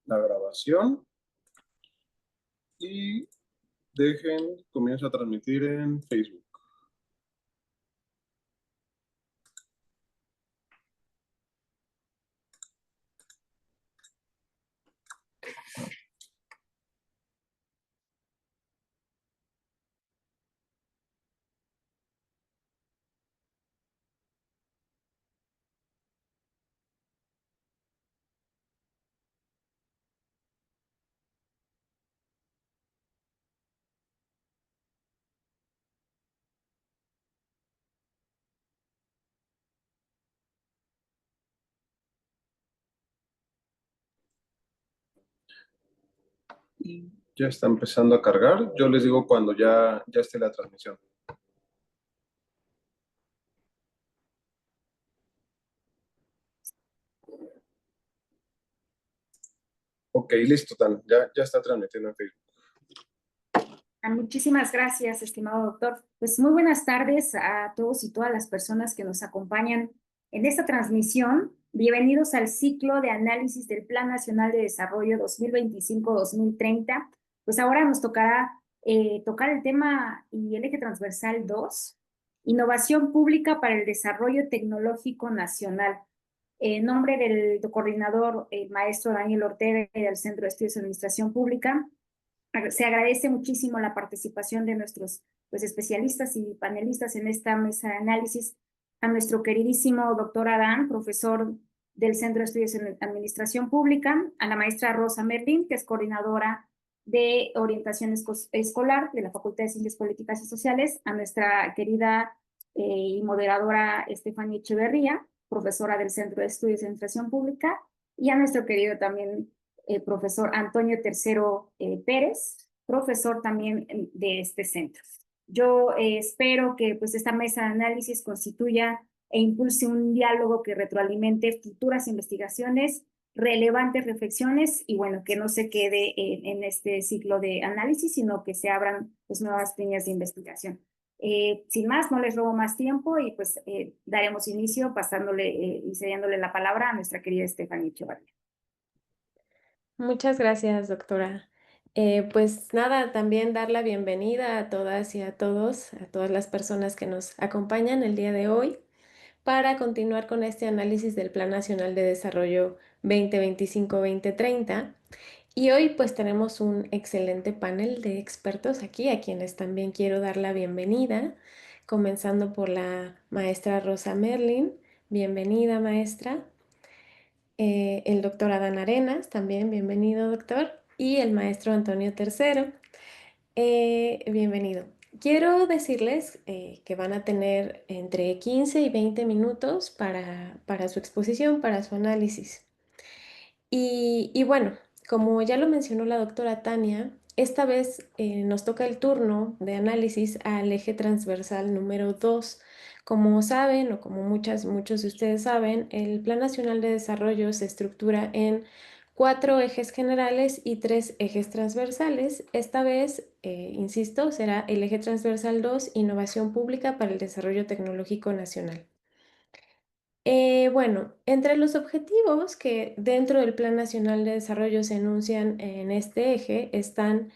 la grabación y comienzo a transmitir en Facebook. Y ya está empezando a cargar. Yo les digo cuando ya esté la transmisión. Ok, listo, Tan. Ya está transmitiendo en Facebook. Muchísimas gracias, estimado doctor. Pues muy buenas tardes a todos y todas las personas que nos acompañan en esta transmisión. Bienvenidos al ciclo de análisis del Plan Nacional de Desarrollo 2025-2030. Pues ahora nos tocará tocar el tema y el eje transversal 2, innovación pública para el desarrollo tecnológico nacional. En nombre del coordinador, el maestro Daniel Ortega del Centro de Estudios de Administración Pública, se agradece muchísimo la participación de nuestros especialistas y panelistas en esta mesa de análisis, a nuestro queridísimo doctor Adán, profesor del Centro de Estudios en Administración Pública, a la maestra Rosa Merlin, que es coordinadora de orientación escolar de la Facultad de Ciencias Políticas y Sociales, a nuestra querida y moderadora Estefanía Echeverría, profesora del Centro de Estudios en Administración Pública, y a nuestro querido también profesor Antonio Tercero Pérez, profesor también de este centro. Yo espero que pues esta mesa de análisis constituya e impulse un diálogo que retroalimente futuras investigaciones, relevantes reflexiones y bueno, que no se quede en este ciclo de análisis, sino que se abran pues nuevas líneas de investigación. Sin más, no les robo más tiempo y pues daremos inicio pasándole y cediéndole la palabra a nuestra querida Estefanía Echeverría. Muchas gracias, doctora. Pues nada, también dar la bienvenida a todas y a todos, a todas las personas que nos acompañan el día de hoy para continuar con este análisis del Plan Nacional de Desarrollo 2025-2030. Y hoy pues tenemos un excelente panel de expertos aquí, a quienes también quiero dar la bienvenida, comenzando por la maestra Rosa Merlin. Bienvenida, maestra. El doctor Adán Arenas, también bienvenido, doctor, y el maestro Antonio Tercero, bienvenido. Quiero decirles que van a tener entre 15 y 20 minutos para su exposición, para su análisis. Y bueno, como ya lo mencionó la doctora Tania, esta vez nos toca el turno de análisis al eje transversal número 2. Como saben, o como muchos de ustedes saben, el Plan Nacional de Desarrollo se estructura en 4 ejes generales y 3 ejes transversales. Esta vez, insisto, será el eje transversal 2, Innovación Pública para el Desarrollo Tecnológico Nacional. Bueno, entre los objetivos que dentro del Plan Nacional de Desarrollo se enuncian en este eje están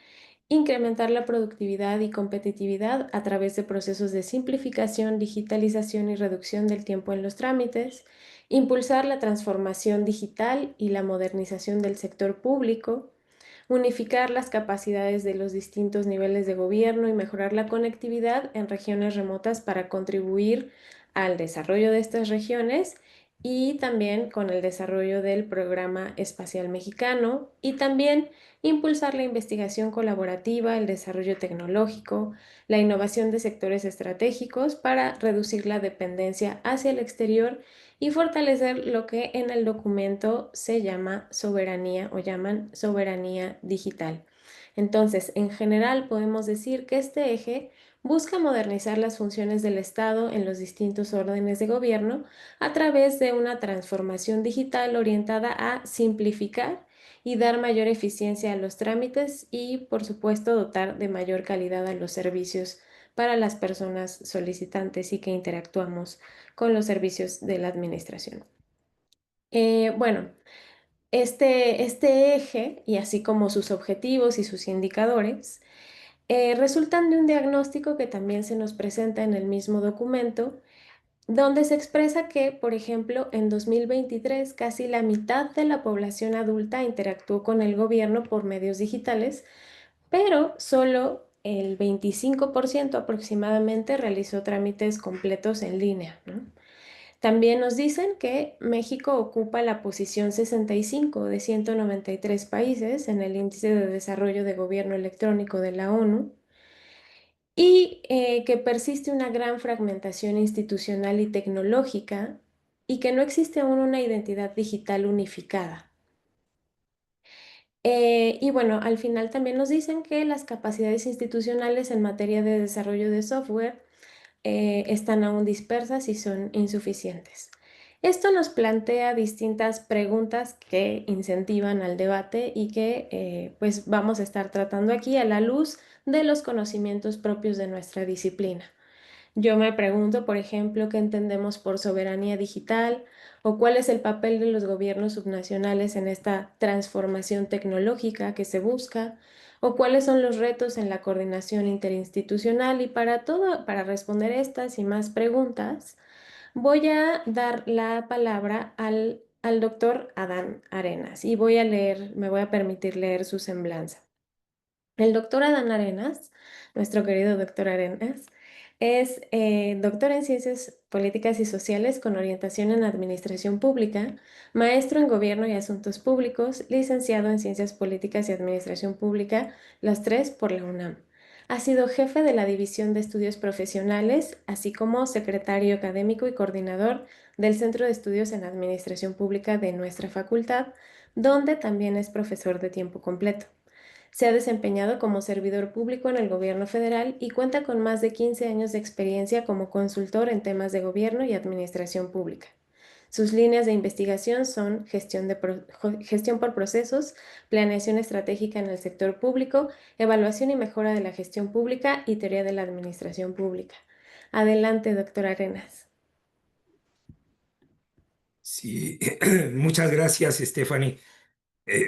incrementar la productividad y competitividad a través de procesos de simplificación, digitalización y reducción del tiempo en los trámites, impulsar la transformación digital y la modernización del sector público, unificar las capacidades de los distintos niveles de gobierno y mejorar la conectividad en regiones remotas para contribuir al desarrollo de estas regiones y también con el desarrollo del Programa Espacial Mexicano y también impulsar la investigación colaborativa, el desarrollo tecnológico, la innovación de sectores estratégicos para reducir la dependencia hacia el exterior y fortalecer lo que en el documento se llama soberanía o llaman soberanía digital. Entonces, en general podemos decir que este eje busca modernizar las funciones del Estado en los distintos órdenes de gobierno a través de una transformación digital orientada a simplificar y dar mayor eficiencia a los trámites y, por supuesto, dotar de mayor calidad a los servicios para las personas solicitantes y que interactuamos con los servicios de la administración. Bueno, Este eje, y así como sus objetivos y sus indicadores, resultan de un diagnóstico que también se nos presenta en el mismo documento, donde se expresa que, por ejemplo, en 2023 casi la mitad de la población adulta interactuó con el gobierno por medios digitales, pero solo el 25% aproximadamente realizó trámites completos en línea, ¿no? También nos dicen que México ocupa la posición 65 de 193 países en el Índice de Desarrollo de Gobierno Electrónico de la ONU y que persiste una gran fragmentación institucional y tecnológica y que no existe aún una identidad digital unificada. Y bueno, al final también nos dicen que las capacidades institucionales en materia de desarrollo de software están aún dispersas y son insuficientes. Esto nos plantea distintas preguntas que incentivan al debate y que pues vamos a estar tratando aquí a la luz de los conocimientos propios de nuestra disciplina. Yo me pregunto, por ejemplo, qué entendemos por soberanía digital o cuál es el papel de los gobiernos subnacionales en esta transformación tecnológica que se busca o cuáles son los retos en la coordinación interinstitucional. Y para responder estas y más preguntas, voy a dar la palabra al doctor Adán Arenas y me voy a permitir leer su semblanza. El doctor Adán Arenas, nuestro querido doctor Arenas, es doctor en Ciencias Políticas y Sociales con orientación en Administración Pública, maestro en Gobierno y Asuntos Públicos, licenciado en Ciencias Políticas y Administración Pública, las tres por la UNAM. Ha sido jefe de la División de Estudios Profesionales, así como secretario académico y coordinador del Centro de Estudios en Administración Pública de nuestra facultad, donde también es profesor de tiempo completo. Se ha desempeñado como servidor público en el gobierno federal y cuenta con más de 15 años de experiencia como consultor en temas de gobierno y administración pública. Sus líneas de investigación son gestión por procesos, planeación estratégica en el sector público, evaluación y mejora de la gestión pública y teoría de la administración pública. Adelante, doctor Arenas. Sí, muchas gracias, Stephanie.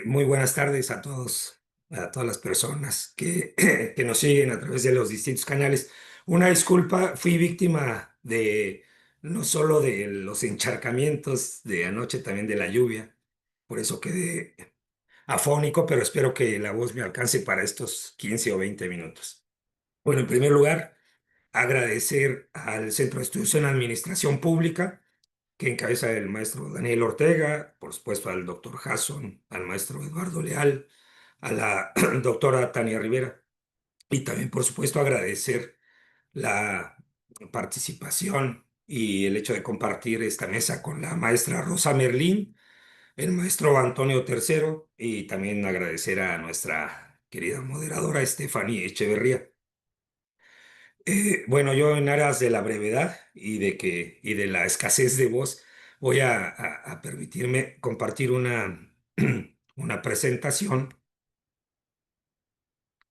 Muy buenas tardes a todos, a todas las personas que nos siguen a través de los distintos canales. Una disculpa, fui víctima de no solo de los encharcamientos de anoche, también de la lluvia. Por eso quedé afónico, pero espero que la voz me alcance para estos 15 o 20 minutos. Bueno, en primer lugar, agradecer al Centro de Estudios en Administración Pública que encabeza el maestro Daniel Ortega, por supuesto al doctor Hasson, al maestro Eduardo Leal, a la doctora Tania Rivera, y también, por supuesto, agradecer la participación y el hecho de compartir esta mesa con la maestra Rosa Merlín, el maestro Antonio Tercero, y también agradecer a nuestra querida moderadora Stephanie Echeverría. Bueno, yo en aras de la brevedad y de la escasez de voz, voy a permitirme compartir una presentación.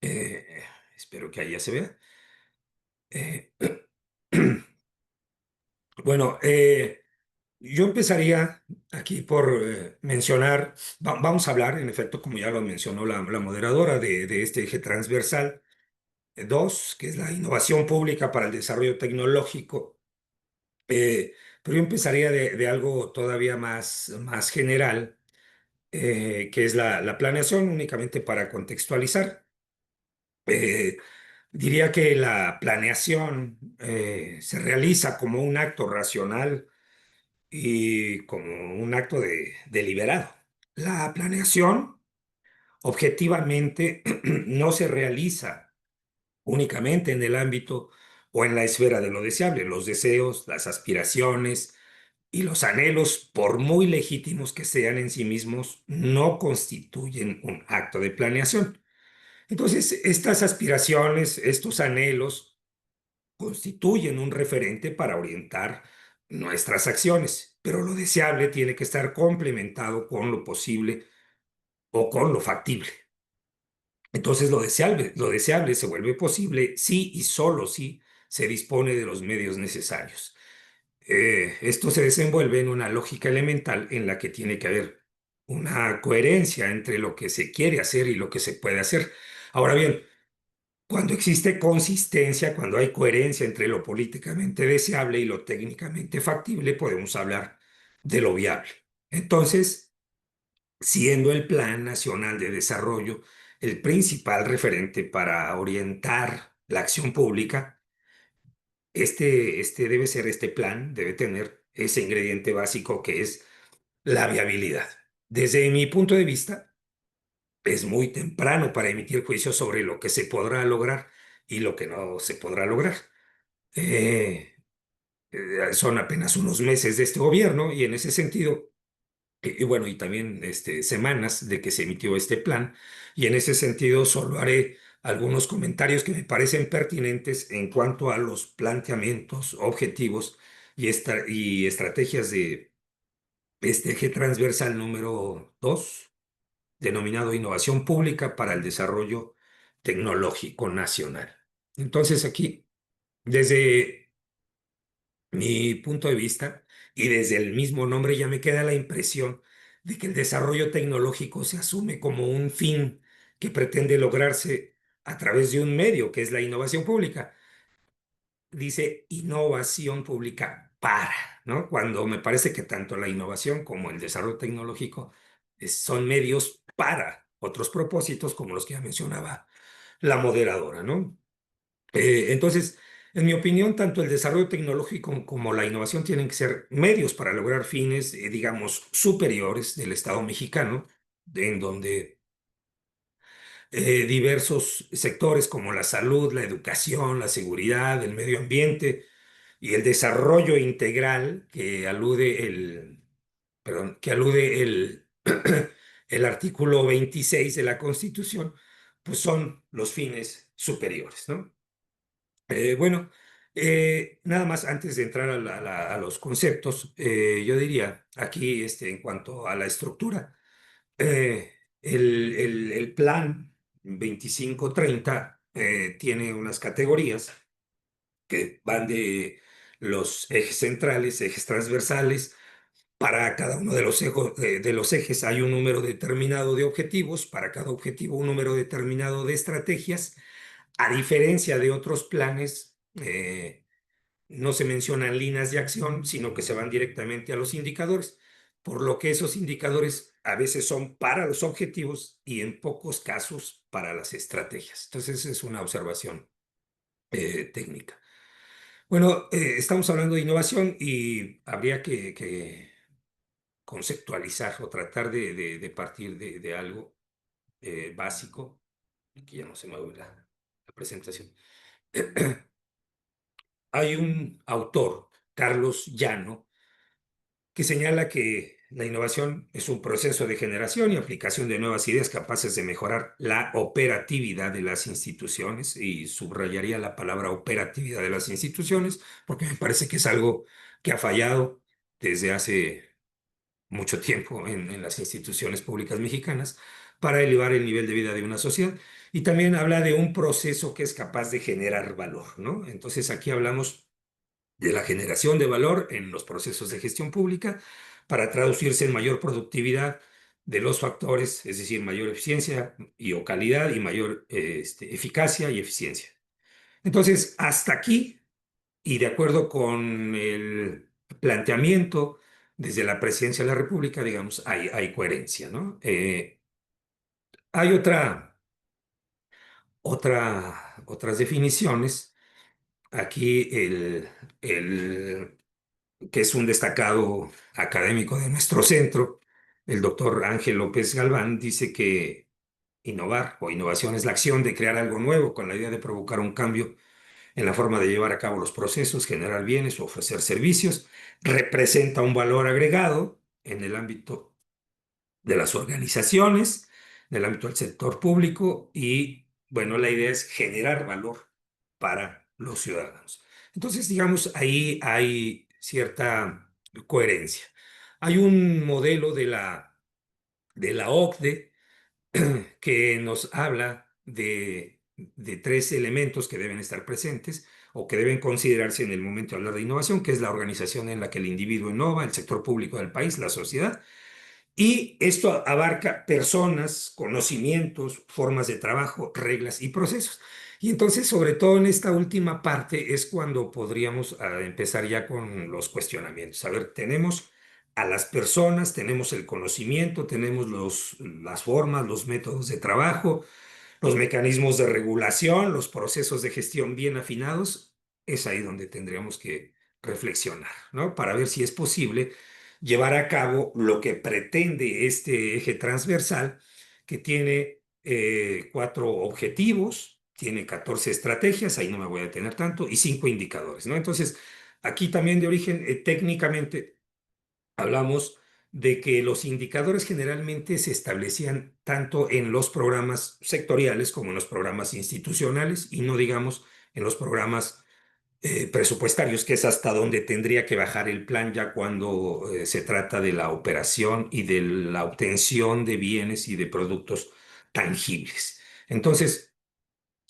Eh, Espero que ahí ya se vea. Eh, bueno, yo empezaría aquí por mencionar, vamos a hablar, en efecto, como ya lo mencionó la moderadora, de este eje transversal 2, que es la innovación pública para el desarrollo tecnológico. Pero yo empezaría de algo todavía más general, que es la planeación, únicamente para contextualizar. Eh, Diría que la planeación se realiza como un acto racional y como un acto deliberado. La planeación objetivamente no se realiza únicamente en el ámbito o en la esfera de lo deseable. Los deseos, las aspiraciones y los anhelos, por muy legítimos que sean en sí mismos, no constituyen un acto de planeación. Entonces, estas aspiraciones, estos anhelos, constituyen un referente para orientar nuestras acciones, pero lo deseable tiene que estar complementado con lo posible o con lo factible. Entonces, lo deseable se vuelve posible si y solo si se dispone de los medios necesarios. Esto se desenvuelve en una lógica elemental en la que tiene que haber una coherencia entre lo que se quiere hacer y lo que se puede hacer. Ahora bien, cuando existe consistencia, cuando hay coherencia entre lo políticamente deseable y lo técnicamente factible, podemos hablar de lo viable. Entonces, siendo el Plan Nacional de Desarrollo el principal referente para orientar la acción pública, este plan debe tener ese ingrediente básico que es la viabilidad. Desde mi punto de vista, es muy temprano para emitir juicios sobre lo que se podrá lograr y lo que no se podrá lograr. Eh, Son apenas unos meses de este gobierno y en ese sentido, y bueno, y también semanas de que se emitió este plan, y en ese sentido solo haré algunos comentarios que me parecen pertinentes en cuanto a los planteamientos, objetivos y estrategias de este eje transversal número 2 denominado Innovación Pública para el Desarrollo Tecnológico Nacional. Entonces aquí, desde mi punto de vista y desde el mismo nombre ya me queda la impresión de que el desarrollo tecnológico se asume como un fin que pretende lograrse a través de un medio, que es la innovación pública. Dice innovación pública para, ¿no? Cuando me parece que tanto la innovación como el desarrollo tecnológico son medios para otros propósitos, como los que ya mencionaba la moderadora, ¿no? Entonces, en mi opinión, tanto el desarrollo tecnológico como la innovación tienen que ser medios para lograr fines, digamos, superiores del Estado mexicano, en donde diversos sectores como la salud, la educación, la seguridad, el medio ambiente y el desarrollo integral que alude el artículo 26 de la Constitución, pues son los fines superiores, ¿no? Bueno, nada más antes de entrar a los conceptos, yo diría aquí en cuanto a la estructura, el plan 2530 tiene unas categorías que van de los ejes centrales, ejes transversales. Para cada uno de los ejes hay un número determinado de objetivos, para cada objetivo un número determinado de estrategias. A diferencia de otros planes, no se mencionan líneas de acción, sino que se van directamente a los indicadores, por lo que esos indicadores a veces son para los objetivos y en pocos casos para las estrategias. Entonces es una observación técnica. Bueno, estamos hablando de innovación y habría que conceptualizar o tratar de partir de algo básico, que ya no se me va la presentación. Hay un autor, Carlos Llano, que señala que la innovación es un proceso de generación y aplicación de nuevas ideas capaces de mejorar la operatividad de las instituciones, y subrayaría la palabra operatividad de las instituciones, porque me parece que es algo que ha fallado desde hace mucho tiempo en las instituciones públicas mexicanas para elevar el nivel de vida de una sociedad. Y también habla de un proceso que es capaz de generar valor, ¿no? Entonces aquí hablamos de la generación de valor en los procesos de gestión pública para traducirse en mayor productividad de los factores, es decir, mayor eficiencia o calidad y mayor eficacia y eficiencia. Entonces, hasta aquí, y de acuerdo con el planteamiento desde la Presidencia de la República, digamos, hay coherencia, ¿no? Hay otras definiciones. Aquí que es un destacado académico de nuestro centro, el doctor Ángel López Galván, dice que innovar o innovación es la acción de crear algo nuevo con la idea de provocar un cambio en la forma de llevar a cabo los procesos, generar bienes o ofrecer servicios. Representa un valor agregado en el ámbito de las organizaciones, en el ámbito del sector público y, bueno, la idea es generar valor para los ciudadanos. Entonces, digamos, ahí hay cierta coherencia. Hay un modelo de la OCDE que nos habla de tres elementos que deben estar presentes o que deben considerarse en el momento de hablar de innovación, que es la organización en la que el individuo innova, el sector público del país, la sociedad, Y esto abarca personas, conocimientos, formas de trabajo, reglas y procesos. Y entonces, sobre todo en esta última parte, es cuando podríamos empezar ya con los cuestionamientos. A ver, tenemos a las personas, tenemos el conocimiento, tenemos las formas, los métodos de trabajo, los mecanismos de regulación, los procesos de gestión bien afinados. Es ahí donde tendríamos que reflexionar, ¿no? Para ver si es posible llevar a cabo lo que pretende este eje transversal, que tiene 4 objetivos, tiene 14 estrategias, ahí no me voy a detener tanto, y 5 indicadores, ¿no? Entonces, aquí también de origen, técnicamente, hablamos de que los indicadores generalmente se establecían tanto en los programas sectoriales como en los programas institucionales y no digamos en los programas presupuestarios, que es hasta donde tendría que bajar el plan ya cuando se trata de la operación y de la obtención de bienes y de productos tangibles. Entonces,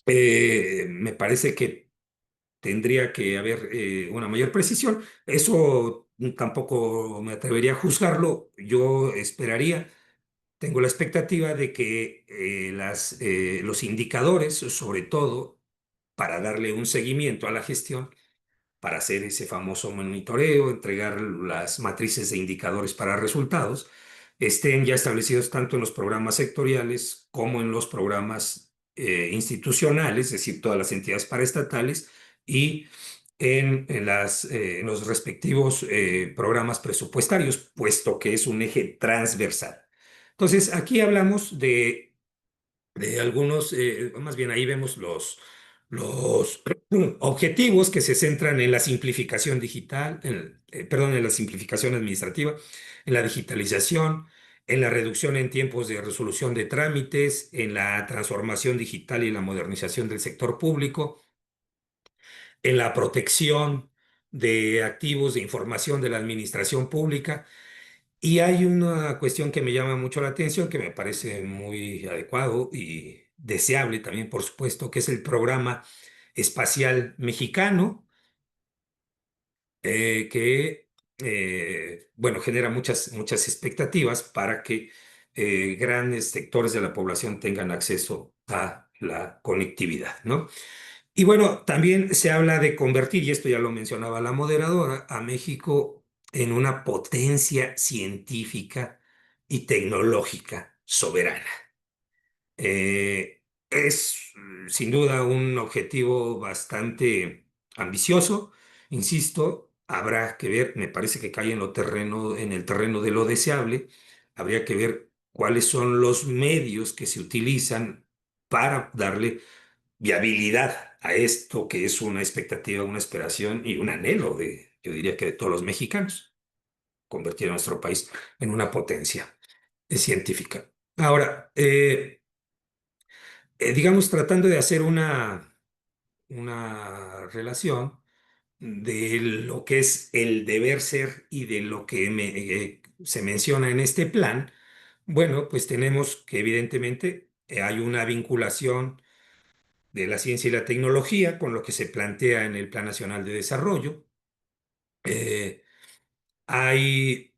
me parece que tendría que haber una mayor precisión. Eso tampoco me atrevería a juzgarlo. Yo esperaría, tengo la expectativa de que los indicadores, sobre todo para darle un seguimiento a la gestión, para hacer ese famoso monitoreo, entregar las matrices de indicadores para resultados, estén ya establecidos tanto en los programas sectoriales como en los programas institucionales, es decir, todas las entidades paraestatales, y en los respectivos programas presupuestarios, puesto que es un eje transversal. Entonces, aquí hablamos de algunos, más bien ahí vemos los objetivos que se centran en la simplificación digital, perdón, en la simplificación administrativa, en la digitalización, en la reducción en tiempos de resolución de trámites, en la transformación digital y la modernización del sector público, en la protección de activos de información de la administración pública. Y hay una cuestión que me llama mucho la atención, que me parece muy adecuado y deseable también, por supuesto, que es el programa espacial mexicano, que, bueno, genera muchas expectativas para que grandes sectores de la población tengan acceso a la conectividad, ¿no? Y bueno, también se habla de convertir, y esto ya lo mencionaba la moderadora, a México en una potencia científica y tecnológica soberana. Es sin duda un objetivo bastante ambicioso, insisto, habrá que ver, me parece que cae en el terreno de lo deseable, habría que ver cuáles son los medios que se utilizan para darle viabilidad a esto que es una expectativa, una esperación y un anhelo yo diría que de todos los mexicanos, convertir a nuestro país en una potencia científica. Ahora, digamos, tratando de hacer una relación de lo que es el deber ser y de lo que se menciona en este plan, bueno, pues tenemos que evidentemente hay una vinculación de la ciencia y la tecnología con lo que se plantea en el Plan Nacional de Desarrollo. Eh, hay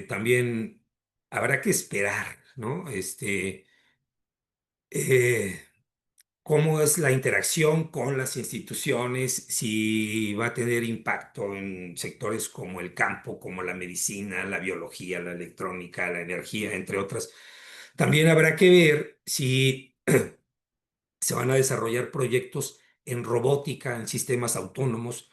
también, habrá que esperar, ¿no? Eh, cómo es la interacción con las instituciones, si va a tener impacto en sectores como el campo, como la medicina, la biología, la electrónica, la energía, entre otras. También habrá que ver si se van a desarrollar proyectos en robótica, en sistemas autónomos,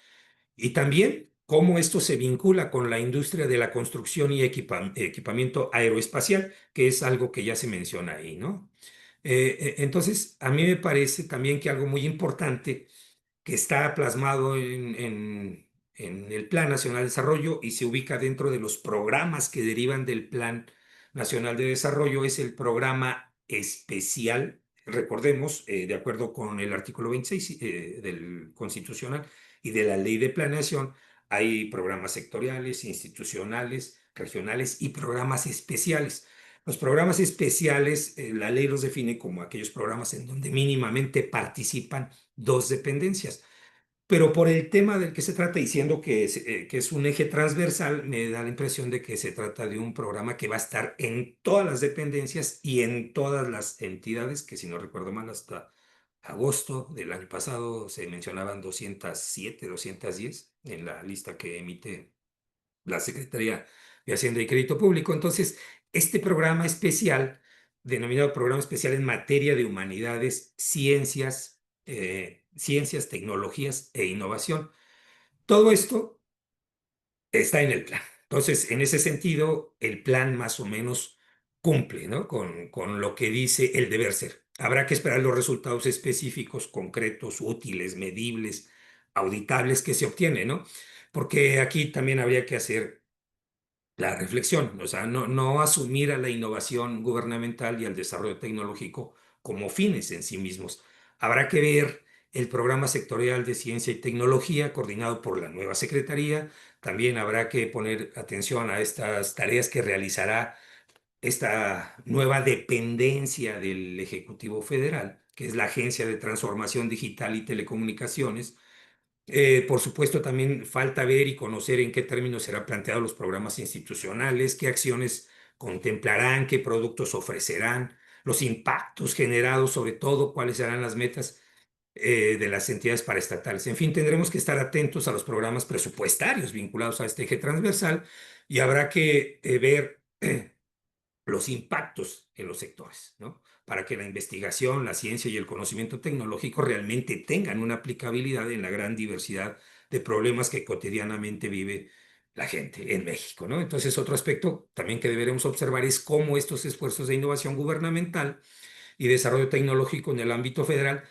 y también cómo esto se vincula con la industria de la construcción y equipamiento aeroespacial, que es algo que ya se menciona ahí, ¿no? Entonces, a mí me parece también que algo muy importante que está plasmado en el Plan Nacional de Desarrollo y se ubica dentro de los programas que derivan del Plan Nacional de Desarrollo es el programa especial. Recordemos, de acuerdo con el artículo 26 del Constitucional y de la Ley de Planeación, hay programas sectoriales, institucionales, regionales y programas especiales. Los programas especiales, la ley los define como aquellos programas en donde mínimamente participan 2 dependencias. pero por el tema del que se trata, diciendo que es un eje transversal, me da la impresión de que se trata de un programa que va a estar en todas las dependencias y en todas las entidades, que si no recuerdo mal, hasta agosto del año pasado se mencionaban 207, 210 en la lista que emite la Secretaría de Hacienda y Crédito Público. Entonces, este programa especial, denominado Programa Especial en Materia de Humanidades, Ciencias, Tecnologías e Innovación, todo esto está en el plan. Entonces, en ese sentido, el plan más o menos cumple, ¿no? Con lo que dice el deber ser. Habrá que esperar los resultados específicos, concretos, útiles, medibles, auditables que se obtienen, ¿no? Porque aquí también habría que hacer la reflexión, o sea, no asumir a la innovación gubernamental y al desarrollo tecnológico como fines en sí mismos. Habrá que ver el programa sectorial de ciencia y tecnología coordinado por la nueva secretaría. También habrá que poner atención a estas tareas que realizará esta nueva dependencia del Ejecutivo Federal, que es la Agencia de Transformación Digital y Telecomunicaciones. Por supuesto, también falta ver y conocer en qué términos serán planteados los programas institucionales, qué acciones contemplarán, qué productos ofrecerán, los impactos generados, sobre todo, cuáles serán las metas de las entidades paraestatales. En fin, tendremos que estar atentos a los programas presupuestarios vinculados a este eje transversal y habrá que ver los impactos en los sectores, ¿no? Para que la investigación, la ciencia y el conocimiento tecnológico realmente tengan una aplicabilidad en la gran diversidad de problemas que cotidianamente vive la gente en México, ¿no? Entonces, otro aspecto también que deberemos observar es cómo estos esfuerzos de innovación gubernamental y desarrollo tecnológico en el ámbito federal,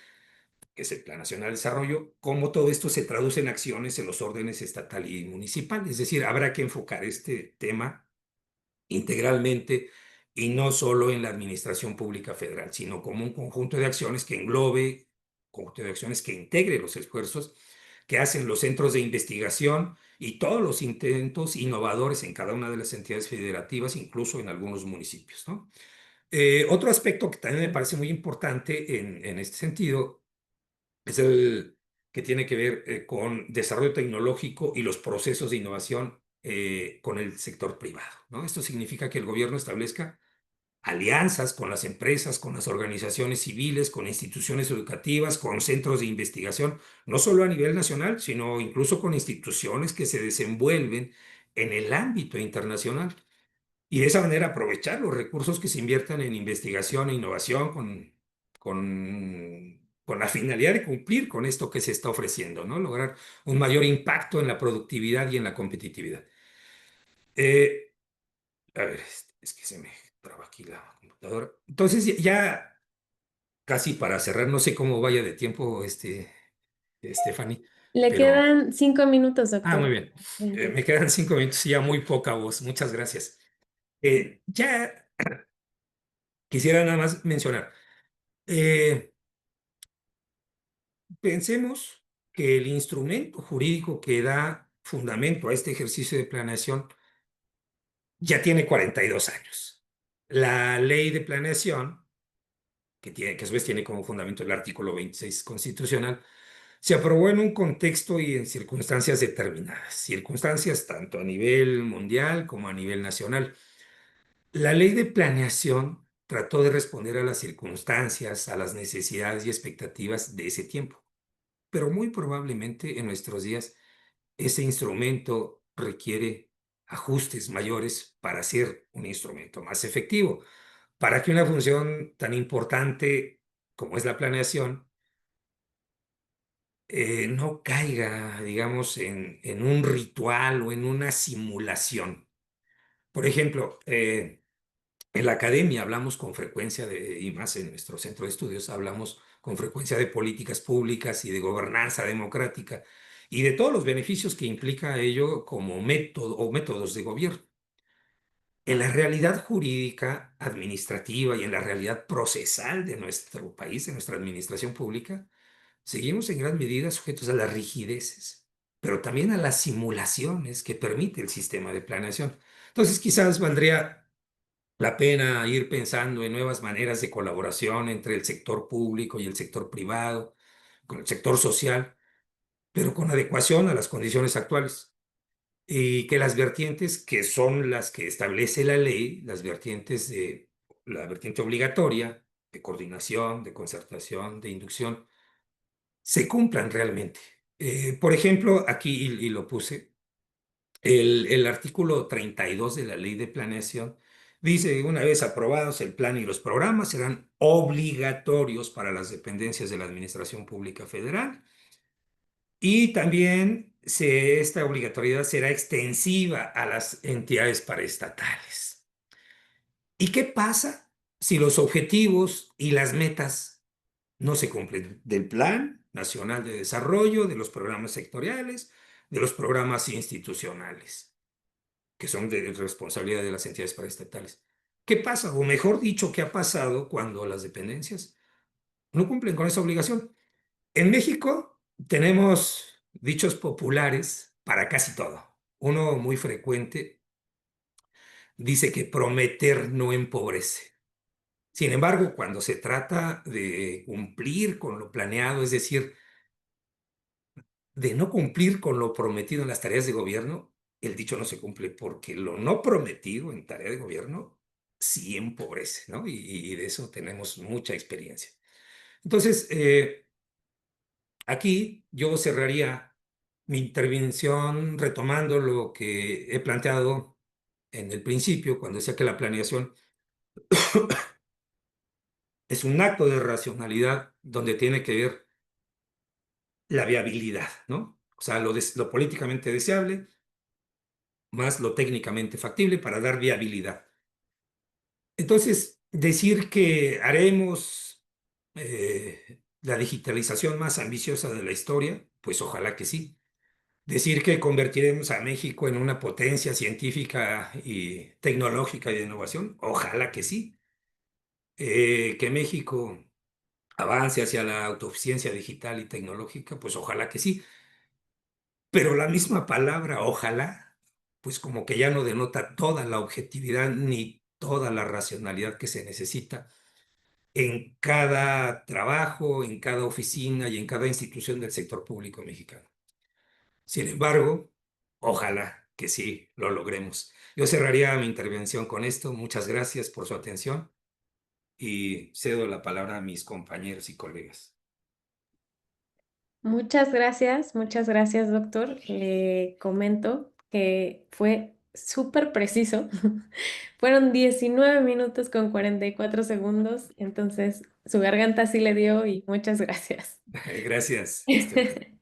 que es el Plan Nacional de Desarrollo, cómo todo esto se traduce en acciones en los órdenes estatal y municipal. Es decir, habrá que enfocar este tema integralmente y no solo en la administración pública federal, sino como un conjunto de acciones que englobe, conjunto de acciones que integre los esfuerzos que hacen los centros de investigación y todos los intentos innovadores en cada una de las entidades federativas, incluso en algunos municipios, ¿no? Otro aspecto que también me parece muy importante en este sentido es el que tiene que ver con desarrollo tecnológico y los procesos de innovación con el sector privado, ¿no? Esto significa que el gobierno establezca alianzas con las empresas, con las organizaciones civiles, con instituciones educativas, con centros de investigación, no solo a nivel nacional, sino incluso con instituciones que se desenvuelven en el ámbito internacional. Y de esa manera aprovechar los recursos que se inviertan en investigación e innovación con la finalidad de cumplir con esto que se está ofreciendo, ¿no? Lograr un mayor impacto en la productividad y en la competitividad. Eh, a ver, es que se me traba aquí la computadora. Entonces, ya casi para cerrar, no sé cómo vaya de tiempo, Stephanie, Le pero... quedan 5 minutos, Muy doctor. bien. Me quedan 5 minutos y ya muy poca voz. Muchas gracias. Ya quisiera nada más mencionar. Eh, Pensemos que el instrumento jurídico que da fundamento a este ejercicio de planeación ya tiene 42 años. La ley de planeación, que a su vez tiene como fundamento el artículo 26 constitucional, se aprobó en un contexto y en circunstancias determinadas, circunstancias tanto a nivel mundial como a nivel nacional. La ley de planeación trató de responder a las circunstancias, a las necesidades y expectativas de ese tiempo, pero muy probablemente en nuestros días ese instrumento requiere ajustes mayores para ser un instrumento más efectivo, para que una función tan importante como es la planeación no caiga, digamos, en un ritual o en una simulación. Por ejemplo, en la academia hablamos con frecuencia y más en nuestro centro de estudios, hablamos con frecuencia de políticas públicas y de gobernanza democrática y de todos los beneficios que implica ello como método o métodos de gobierno. En la realidad jurídica, administrativa y en la realidad procesal de nuestro país, de nuestra administración pública, seguimos en gran medida sujetos a las rigideces, pero también a las simulaciones que permite el sistema de planeación. Entonces, quizás valdría la pena ir pensando en nuevas maneras de colaboración entre el sector público y el sector privado, con el sector social, pero con adecuación a las condiciones actuales. Y que las vertientes que son las que establece la ley, las vertientes de la vertiente obligatoria, de coordinación, de concertación, de inducción, se cumplan realmente. Por ejemplo, aquí, y lo puse, el artículo 32 de la Ley de Planeación dice, una vez aprobados el plan y los programas serán obligatorios para las dependencias de la Administración Pública Federal y también esta obligatoriedad será extensiva a las entidades paraestatales. ¿Y qué pasa si los objetivos y las metas no se cumplen? Del Plan Nacional de Desarrollo, de los programas sectoriales, de los programas institucionales, que son de responsabilidad de las entidades paraestatales. ¿Qué pasa? O mejor dicho, ¿qué ha pasado cuando las dependencias no cumplen con esa obligación? En México tenemos dichos populares para casi todo. Uno muy frecuente dice que prometer no empobrece. Sin embargo, cuando se trata de cumplir con lo planeado, es decir, de no cumplir con lo prometido en las tareas de gobierno, el dicho no se cumple porque lo no prometido en tarea de gobierno sí empobrece, ¿no? Y de eso tenemos mucha experiencia. Entonces, aquí yo cerraría mi intervención retomando lo que he planteado en el principio, cuando decía que la planeación es un acto de racionalidad donde tiene que ver la viabilidad, ¿no? O sea, lo políticamente deseable más lo técnicamente factible para dar viabilidad. Entonces, decir que haremos la digitalización más ambiciosa de la historia, pues ojalá que sí. Decir que convertiremos a México en una potencia científica y tecnológica y de innovación, ojalá que sí. Que México avance hacia la autosuficiencia digital y tecnológica, pues ojalá que sí. Pero la misma palabra, ojalá, pues como que ya no denota toda la objetividad ni toda la racionalidad que se necesita en cada trabajo, en cada oficina y en cada institución del sector público mexicano. Sin embargo, ojalá que sí lo logremos. Yo cerraría mi intervención con esto. Muchas gracias por su atención y cedo la palabra a mis compañeros y colegas. Muchas gracias, doctor. Le comento que fue súper preciso. Fueron 19 minutos con 44 segundos, entonces su garganta sí le dio y muchas gracias. Gracias, Estefan.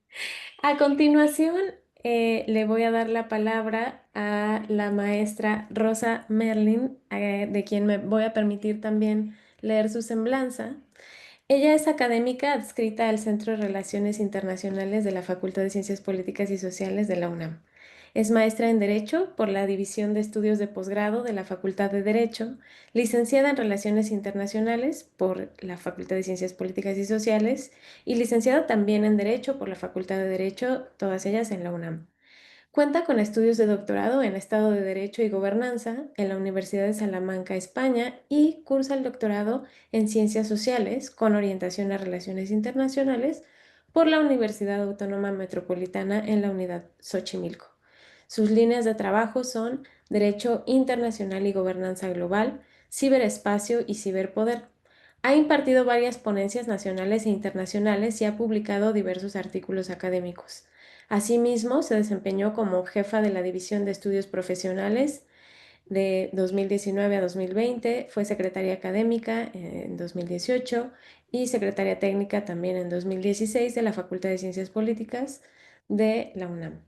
A continuación, le voy a dar la palabra a la maestra Rosa Merlin, de quien me voy a permitir también leer su semblanza. Ella es académica adscrita al Centro de Relaciones Internacionales de la Facultad de Ciencias Políticas y Sociales de la UNAM. Es maestra en Derecho por la División de Estudios de Posgrado de la Facultad de Derecho, licenciada en Relaciones Internacionales por la Facultad de Ciencias Políticas y Sociales y licenciada también en Derecho por la Facultad de Derecho, todas ellas en la UNAM. Cuenta con estudios de doctorado en Estado de Derecho y Gobernanza en la Universidad de Salamanca, España, y cursa el doctorado en Ciencias Sociales con orientación a Relaciones Internacionales por la Universidad Autónoma Metropolitana en la Unidad Xochimilco. Sus líneas de trabajo son Derecho Internacional y Gobernanza Global, Ciberespacio y Ciberpoder. Ha impartido varias ponencias nacionales e internacionales y ha publicado diversos artículos académicos. Asimismo, se desempeñó como jefa de la División de Estudios Profesionales de 2019 a 2020, fue secretaria académica en 2018 y secretaria técnica también en 2016 de la Facultad de Ciencias Políticas de la UNAM.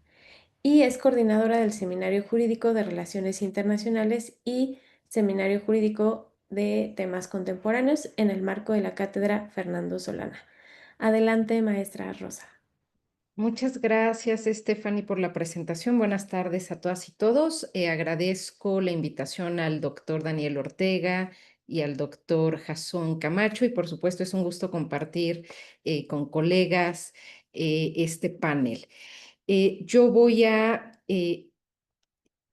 Y es coordinadora del Seminario Jurídico de Relaciones Internacionales y Seminario Jurídico de Temas Contemporáneos en el marco de la Cátedra Fernando Solana. Adelante, maestra Rosa. Muchas gracias, Stephanie, por la presentación. Buenas tardes a todas y todos. Agradezco la invitación al doctor Daniel Ortega y al doctor Jasón Camacho y por supuesto es un gusto compartir con colegas este panel. Yo voy a ir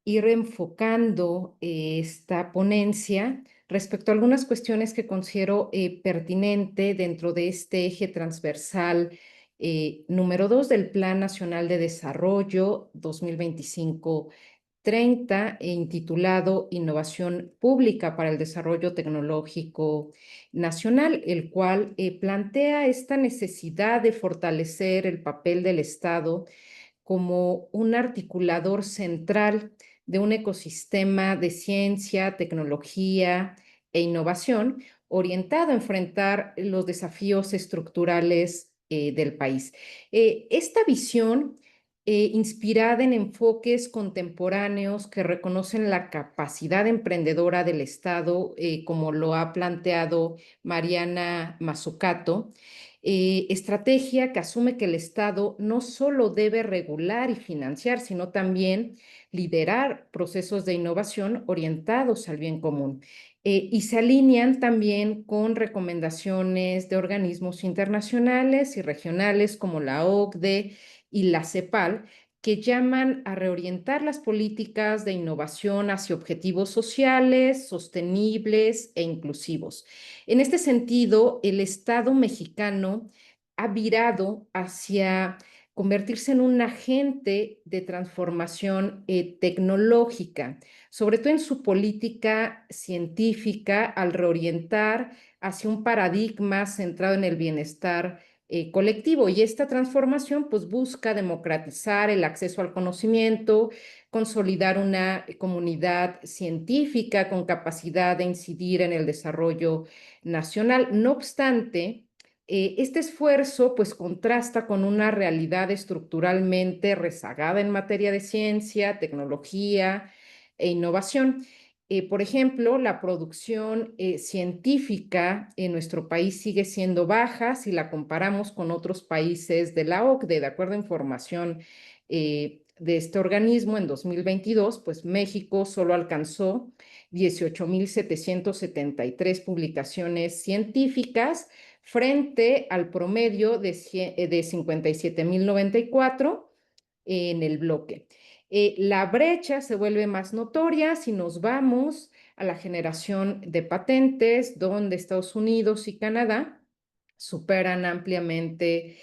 enfocando esta ponencia respecto a algunas cuestiones que considero pertinente dentro de este eje transversal número 2 del Plan Nacional de Desarrollo 2025-30, intitulado Innovación Pública para el Desarrollo Tecnológico Nacional, el cual plantea esta necesidad de fortalecer el papel del Estado como un articulador central de un ecosistema de ciencia, tecnología e innovación orientado a enfrentar los desafíos estructurales del país. Esta visión, inspirada en enfoques contemporáneos que reconocen la capacidad emprendedora del Estado, como lo ha planteado Mariana Mazzucato, estrategia que asume que el Estado no solo debe regular y financiar, sino también liderar procesos de innovación orientados al bien común. Y se alinean también con recomendaciones de organismos internacionales y regionales como la OCDE y la CEPAL, que llaman a reorientar las políticas de innovación hacia objetivos sociales, sostenibles e inclusivos. En este sentido, el Estado mexicano ha virado hacia convertirse en un agente de transformación tecnológica, sobre todo en su política científica, al reorientar hacia un paradigma centrado en el bienestar colectivo. Y esta transformación pues busca democratizar el acceso al conocimiento, consolidar una comunidad científica con capacidad de incidir en el desarrollo nacional. No obstante, este esfuerzo pues contrasta con una realidad estructuralmente rezagada en materia de ciencia, tecnología e innovación. Por ejemplo, la producción científica en nuestro país sigue siendo baja si la comparamos con otros países de la OCDE. De acuerdo a información de este organismo, en 2022, pues México solo alcanzó 18,773 publicaciones científicas frente al promedio de 57,094 en el bloque. La brecha se vuelve más notoria si nos vamos a la generación de patentes, donde Estados Unidos y Canadá superan ampliamente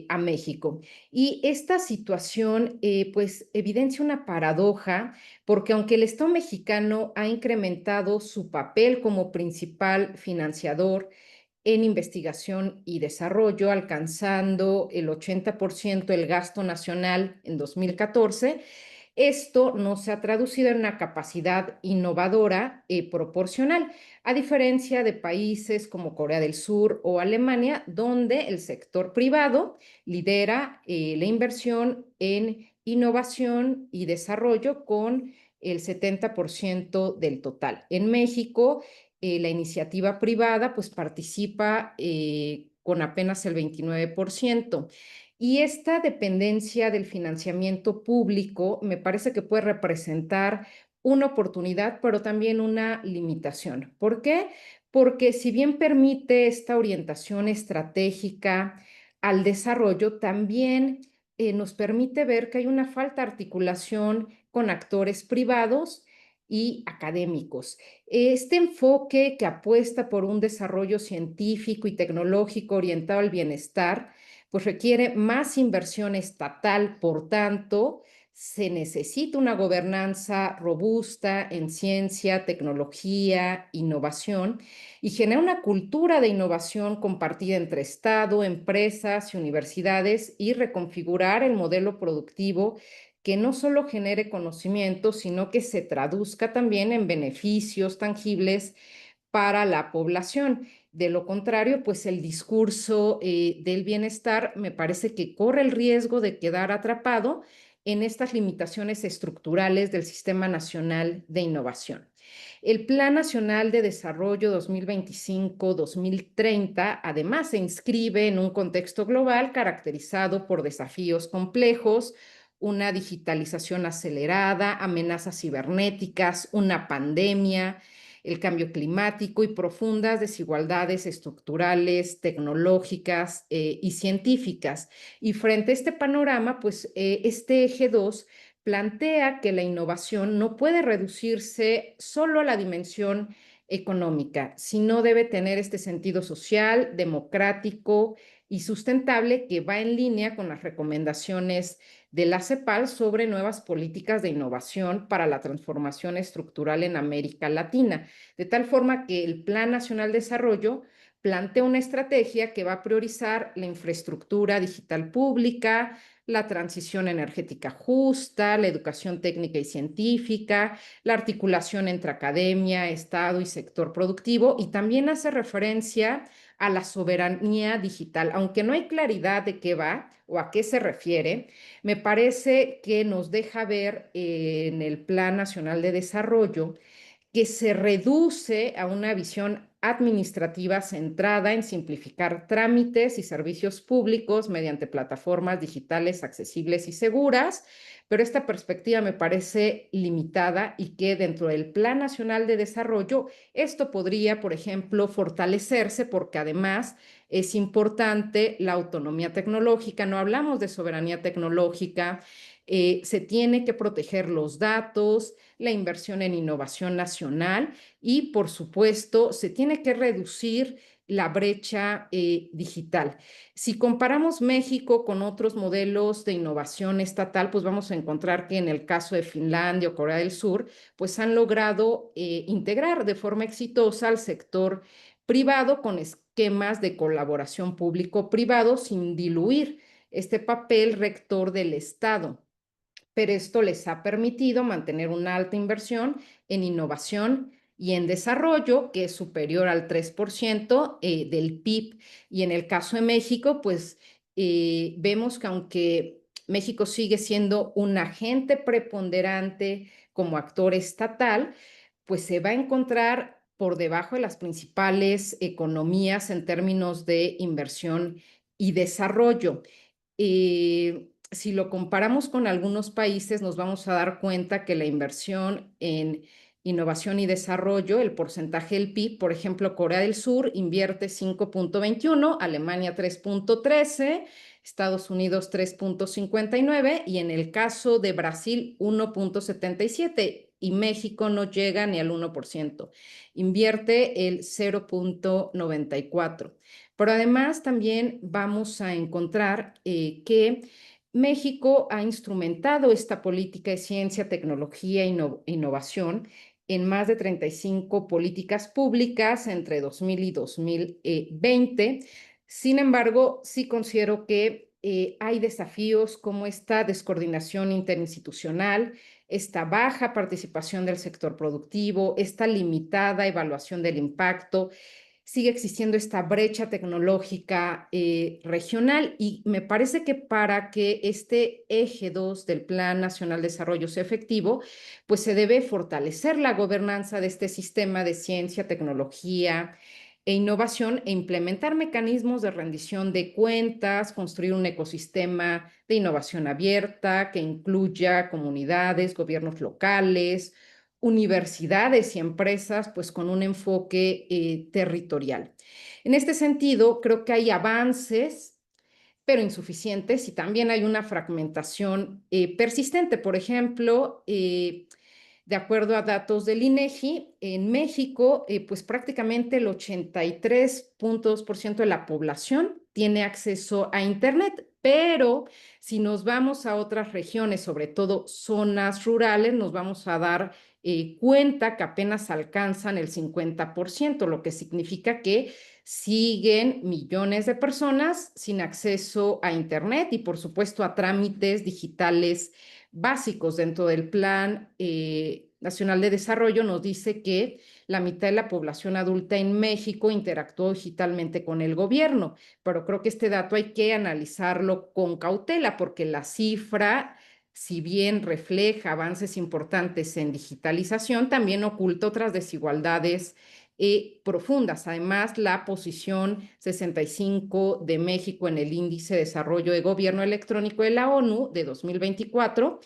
a México. Y esta situación pues evidencia una paradoja, porque aunque el Estado mexicano ha incrementado su papel como principal financiador en investigación y desarrollo, alcanzando el 80% del gasto nacional en 2014, esto no se ha traducido en una capacidad innovadora proporcional, a diferencia de países como Corea del Sur o Alemania, donde el sector privado lidera la inversión en innovación y desarrollo con el 70% del total. En México, la iniciativa privada pues participa con apenas el 29%. Y esta dependencia del financiamiento público me parece que puede representar una oportunidad, pero también una limitación. ¿Por qué? Porque si bien permite esta orientación estratégica al desarrollo, también nos permite ver que hay una falta de articulación con actores privados y académicos. Este enfoque que apuesta por un desarrollo científico y tecnológico orientado al bienestar, pues requiere más inversión estatal. Por tanto, se necesita una gobernanza robusta en ciencia, tecnología, innovación, y genera una cultura de innovación compartida entre Estado, empresas y universidades, y reconfigurar el modelo productivo que no solo genere conocimiento, sino que se traduzca también en beneficios tangibles para la población. De lo contrario, pues el discurso del bienestar me parece que corre el riesgo de quedar atrapado en estas limitaciones estructurales del Sistema Nacional de Innovación. El Plan Nacional de Desarrollo 2025-2030 además se inscribe en un contexto global caracterizado por desafíos complejos, una digitalización acelerada, amenazas cibernéticas, una pandemia, el cambio climático y profundas desigualdades estructurales, tecnológicas y científicas. Y frente a este panorama, pues este eje 2 plantea que la innovación no puede reducirse solo a la dimensión económica, sino debe tener este sentido social, democrático y sustentable que va en línea con las recomendaciones de la CEPAL sobre nuevas políticas de innovación para la transformación estructural en América Latina, de tal forma que el Plan Nacional de Desarrollo plantea una estrategia que va a priorizar la infraestructura digital pública, la transición energética justa, la educación técnica y científica, la articulación entre academia, Estado y sector productivo, y también hace referencia a la soberanía digital. Aunque no hay claridad de qué va o a qué se refiere, me parece que nos deja ver en el Plan Nacional de Desarrollo que se reduce a una visión administrativa centrada en simplificar trámites y servicios públicos mediante plataformas digitales accesibles y seguras, pero esta perspectiva me parece limitada y que dentro del Plan Nacional de Desarrollo esto podría, por ejemplo, fortalecerse porque además es importante la autonomía tecnológica, no hablamos de soberanía tecnológica, se tiene que proteger los datos, la inversión en innovación nacional y, por supuesto, se tiene que reducir la brecha digital. Si comparamos México con otros modelos de innovación estatal, pues vamos a encontrar que en el caso de Finlandia o Corea del Sur, pues han logrado integrar de forma exitosa al sector privado con esquemas de colaboración público-privado sin diluir este papel rector del Estado, pero esto les ha permitido mantener una alta inversión en innovación y en desarrollo, que es superior al 3% del PIB. Y en el caso de México, pues vemos que aunque México sigue siendo un agente preponderante como actor estatal, pues se va a encontrar por debajo de las principales economías en términos de inversión y desarrollo. Si lo comparamos con algunos países, nos vamos a dar cuenta que la inversión en innovación y desarrollo, el porcentaje del PIB, por ejemplo, Corea del Sur invierte 5.21, Alemania 3.13, Estados Unidos 3.59 y en el caso de Brasil 1.77 y México no llega ni al 1%, invierte el 0.94. Pero además también vamos a encontrar que México ha instrumentado esta política de ciencia, tecnología e innovación en más de 35 políticas públicas entre 2000 y 2020. Sin embargo, sí considero que hay desafíos como esta descoordinación interinstitucional, esta baja participación del sector productivo, esta limitada evaluación del impacto. Sigue existiendo esta brecha tecnológica regional y me parece que para que este eje 2 del Plan Nacional de Desarrollo sea efectivo, pues se debe fortalecer la gobernanza de este sistema de ciencia, tecnología e innovación e implementar mecanismos de rendición de cuentas, construir un ecosistema de innovación abierta que incluya comunidades, gobiernos locales, universidades y empresas, pues con un enfoque territorial. En este sentido, creo que hay avances, pero insuficientes, y también hay una fragmentación persistente. Por ejemplo, de acuerdo a datos del INEGI, en México, pues prácticamente el 83.2% de la población tiene acceso a Internet, pero si nos vamos a otras regiones, sobre todo zonas rurales, nos vamos a dar cuenta que apenas alcanzan el 50%, lo que significa que siguen millones de personas sin acceso a Internet y, por supuesto, a trámites digitales básicos. Dentro del Plan Nacional de Desarrollo nos dice que la mitad de la población adulta en México interactuó digitalmente con el gobierno, pero creo que este dato hay que analizarlo con cautela porque la cifra, si bien refleja avances importantes en digitalización, también oculta otras desigualdades profundas. Además, la posición 65 de México en el Índice de Desarrollo de Gobierno Electrónico de la ONU de 2024,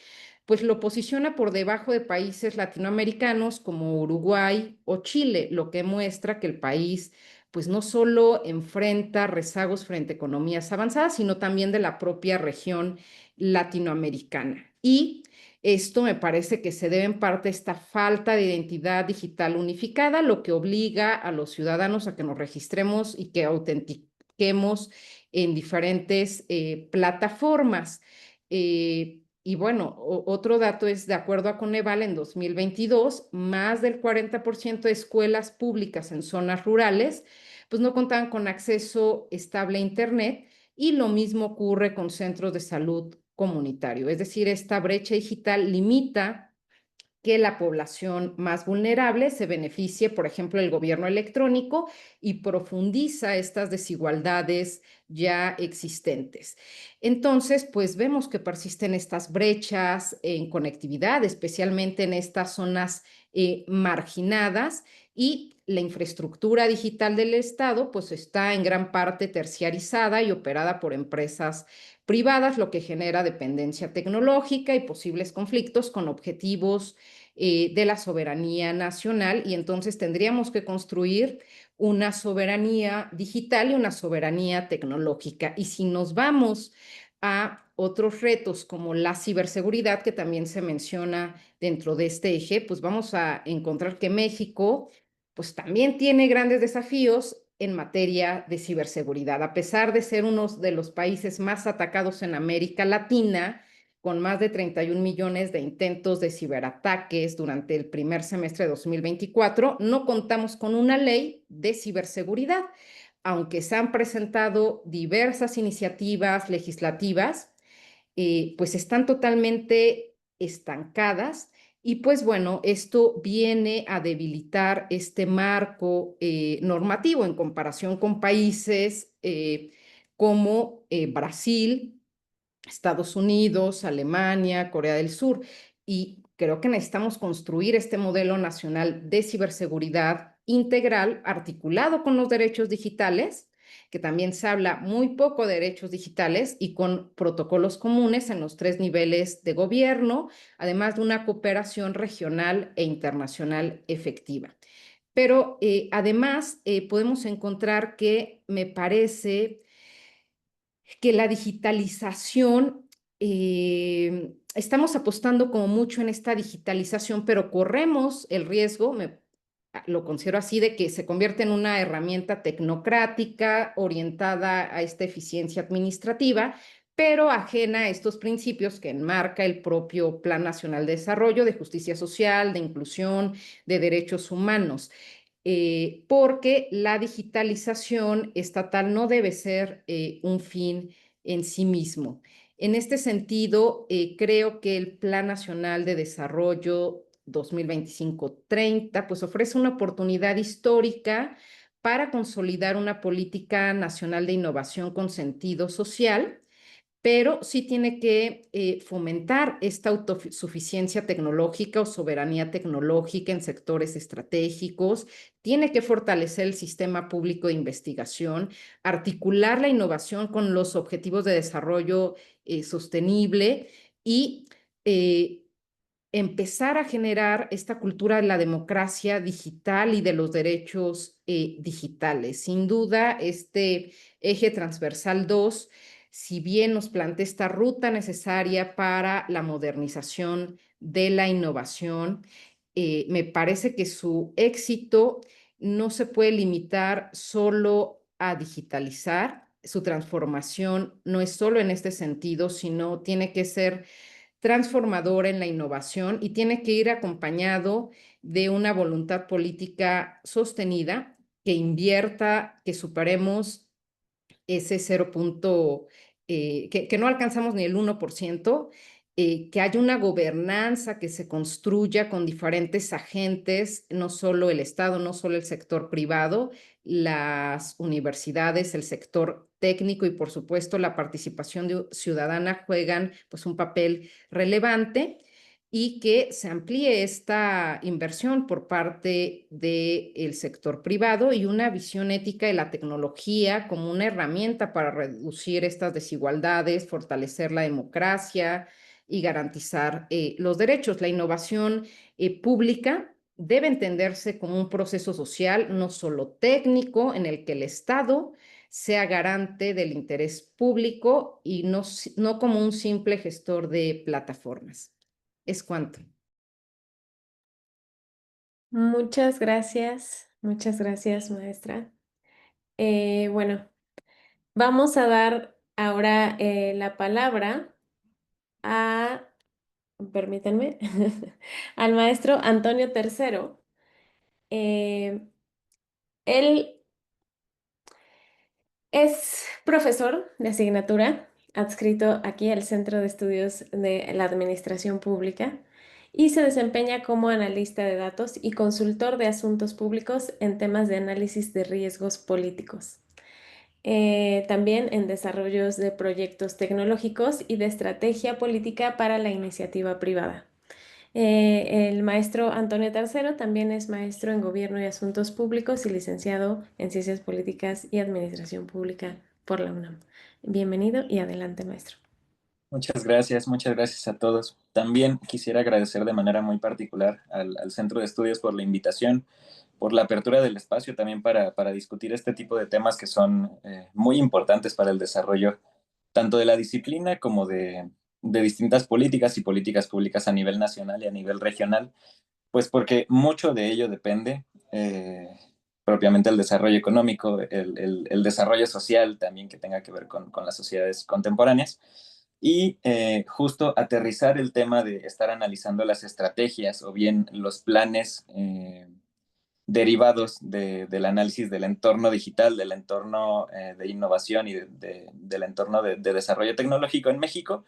pues lo posiciona por debajo de países latinoamericanos como Uruguay o Chile, lo que muestra que el país pues no solo enfrenta rezagos frente a economías avanzadas, sino también de la propia región latinoamericana. Y Esto me parece que se debe en parte a esta falta de identidad digital unificada, lo que obliga a los ciudadanos a que nos registremos y que autentiquemos en diferentes plataformas. Y bueno, otro dato es, de acuerdo a Coneval, en 2022, más del 40% de escuelas públicas en zonas rurales pues no contaban con acceso estable a Internet, y lo mismo ocurre con centros de salud comunitario. Es decir, esta brecha digital limita que la población más vulnerable se beneficie, por ejemplo, del gobierno electrónico, y profundiza estas desigualdades ya existentes. Entonces, pues vemos que persisten estas brechas en conectividad, especialmente en estas zonas marginadas, y la infraestructura digital del Estado pues está en gran parte terciarizada y operada por empresas privadas, lo que genera dependencia tecnológica y posibles conflictos con objetivos de la soberanía nacional, y entonces tendríamos que construir una soberanía digital y una soberanía tecnológica. Y si nos vamos a otros retos como la ciberseguridad, que también se menciona dentro de este eje, pues vamos a encontrar que México pues también tiene grandes desafíos en materia de ciberseguridad. A pesar de ser uno de los países más atacados en América Latina, con más de 31 millones de intentos de ciberataques durante el primer semestre de 2024, no contamos con una ley de ciberseguridad, aunque se han presentado diversas iniciativas legislativas, pues están totalmente estancadas. Y pues bueno, esto viene a debilitar este marco normativo en comparación con países como Brasil, Estados Unidos, Alemania, Corea del Sur. Y creo que necesitamos construir este modelo nacional de ciberseguridad integral, articulado con los derechos digitales, que también se habla muy poco de derechos digitales, y con protocolos comunes en los 3 niveles de gobierno, además de una cooperación regional e internacional efectiva. Pero además podemos encontrar que me parece que la digitalización, estamos apostando como mucho en esta digitalización, pero corremos el riesgo, lo considero así, de que se convierte en una herramienta tecnocrática orientada a esta eficiencia administrativa, pero ajena a estos principios que enmarca el propio Plan Nacional de Desarrollo, de justicia social, de inclusión, de derechos humanos. Porque la digitalización estatal no debe ser un fin en sí mismo. En este sentido, creo que el Plan Nacional de Desarrollo 2025-30 pues ofrece una oportunidad histórica para consolidar una política nacional de innovación con sentido social, pero sí tiene que fomentar esta autosuficiencia tecnológica o soberanía tecnológica en sectores estratégicos, tiene que fortalecer el sistema público de investigación, articular la innovación con los objetivos de desarrollo sostenible, y empezar a generar esta cultura de la democracia digital y de los derechos digitales. Sin duda, este eje transversal 2, si bien nos plantea esta ruta necesaria para la modernización de la innovación, me parece que su éxito no se puede limitar solo a digitalizar. Su transformación no es solo en este sentido, sino tiene que ser transformador en la innovación, y tiene que ir acompañado de una voluntad política sostenida que invierta, que superemos ese 0. Que no alcanzamos ni el 1%, que haya una gobernanza que se construya con diferentes agentes, no solo el Estado, no solo el sector privado, las universidades, el sector técnico y por supuesto la participación ciudadana juegan pues un papel relevante, y que se amplíe esta inversión por parte del sector privado, y una visión ética de la tecnología como una herramienta para reducir estas desigualdades, fortalecer la democracia y garantizar los derechos. La innovación pública debe entenderse como un proceso social, no solo técnico, en el que el Estado sea garante del interés público y no como un simple gestor de plataformas. es cuánto. Muchas gracias, maestra. Bueno, vamos a dar ahora la palabra a, permítanme, al maestro Antonio Tercero. Él es profesor de asignatura, adscrito aquí al Centro de Estudios de la Administración Pública, y se desempeña como analista de datos y consultor de asuntos públicos en temas de análisis de riesgos políticos. También en desarrollos de proyectos tecnológicos y de estrategia política para la iniciativa privada. El maestro Antonio Tercero también es maestro en Gobierno y Asuntos Públicos y licenciado en Ciencias Políticas y Administración Pública por la UNAM. Bienvenido y adelante, maestro. Muchas gracias a todos. También quisiera agradecer de manera muy particular al Centro de Estudios por la invitación, por la apertura del espacio también para discutir este tipo de temas que son muy importantes para el desarrollo tanto de la disciplina como de distintas políticas y políticas públicas a nivel nacional y a nivel regional, pues porque mucho de ello depende propiamente del desarrollo económico, el desarrollo social también que tenga que ver con las sociedades contemporáneas. Y justo aterrizar el tema de estar analizando las estrategias o bien los planes derivados del análisis del entorno digital, del entorno de innovación y del entorno de desarrollo tecnológico en México,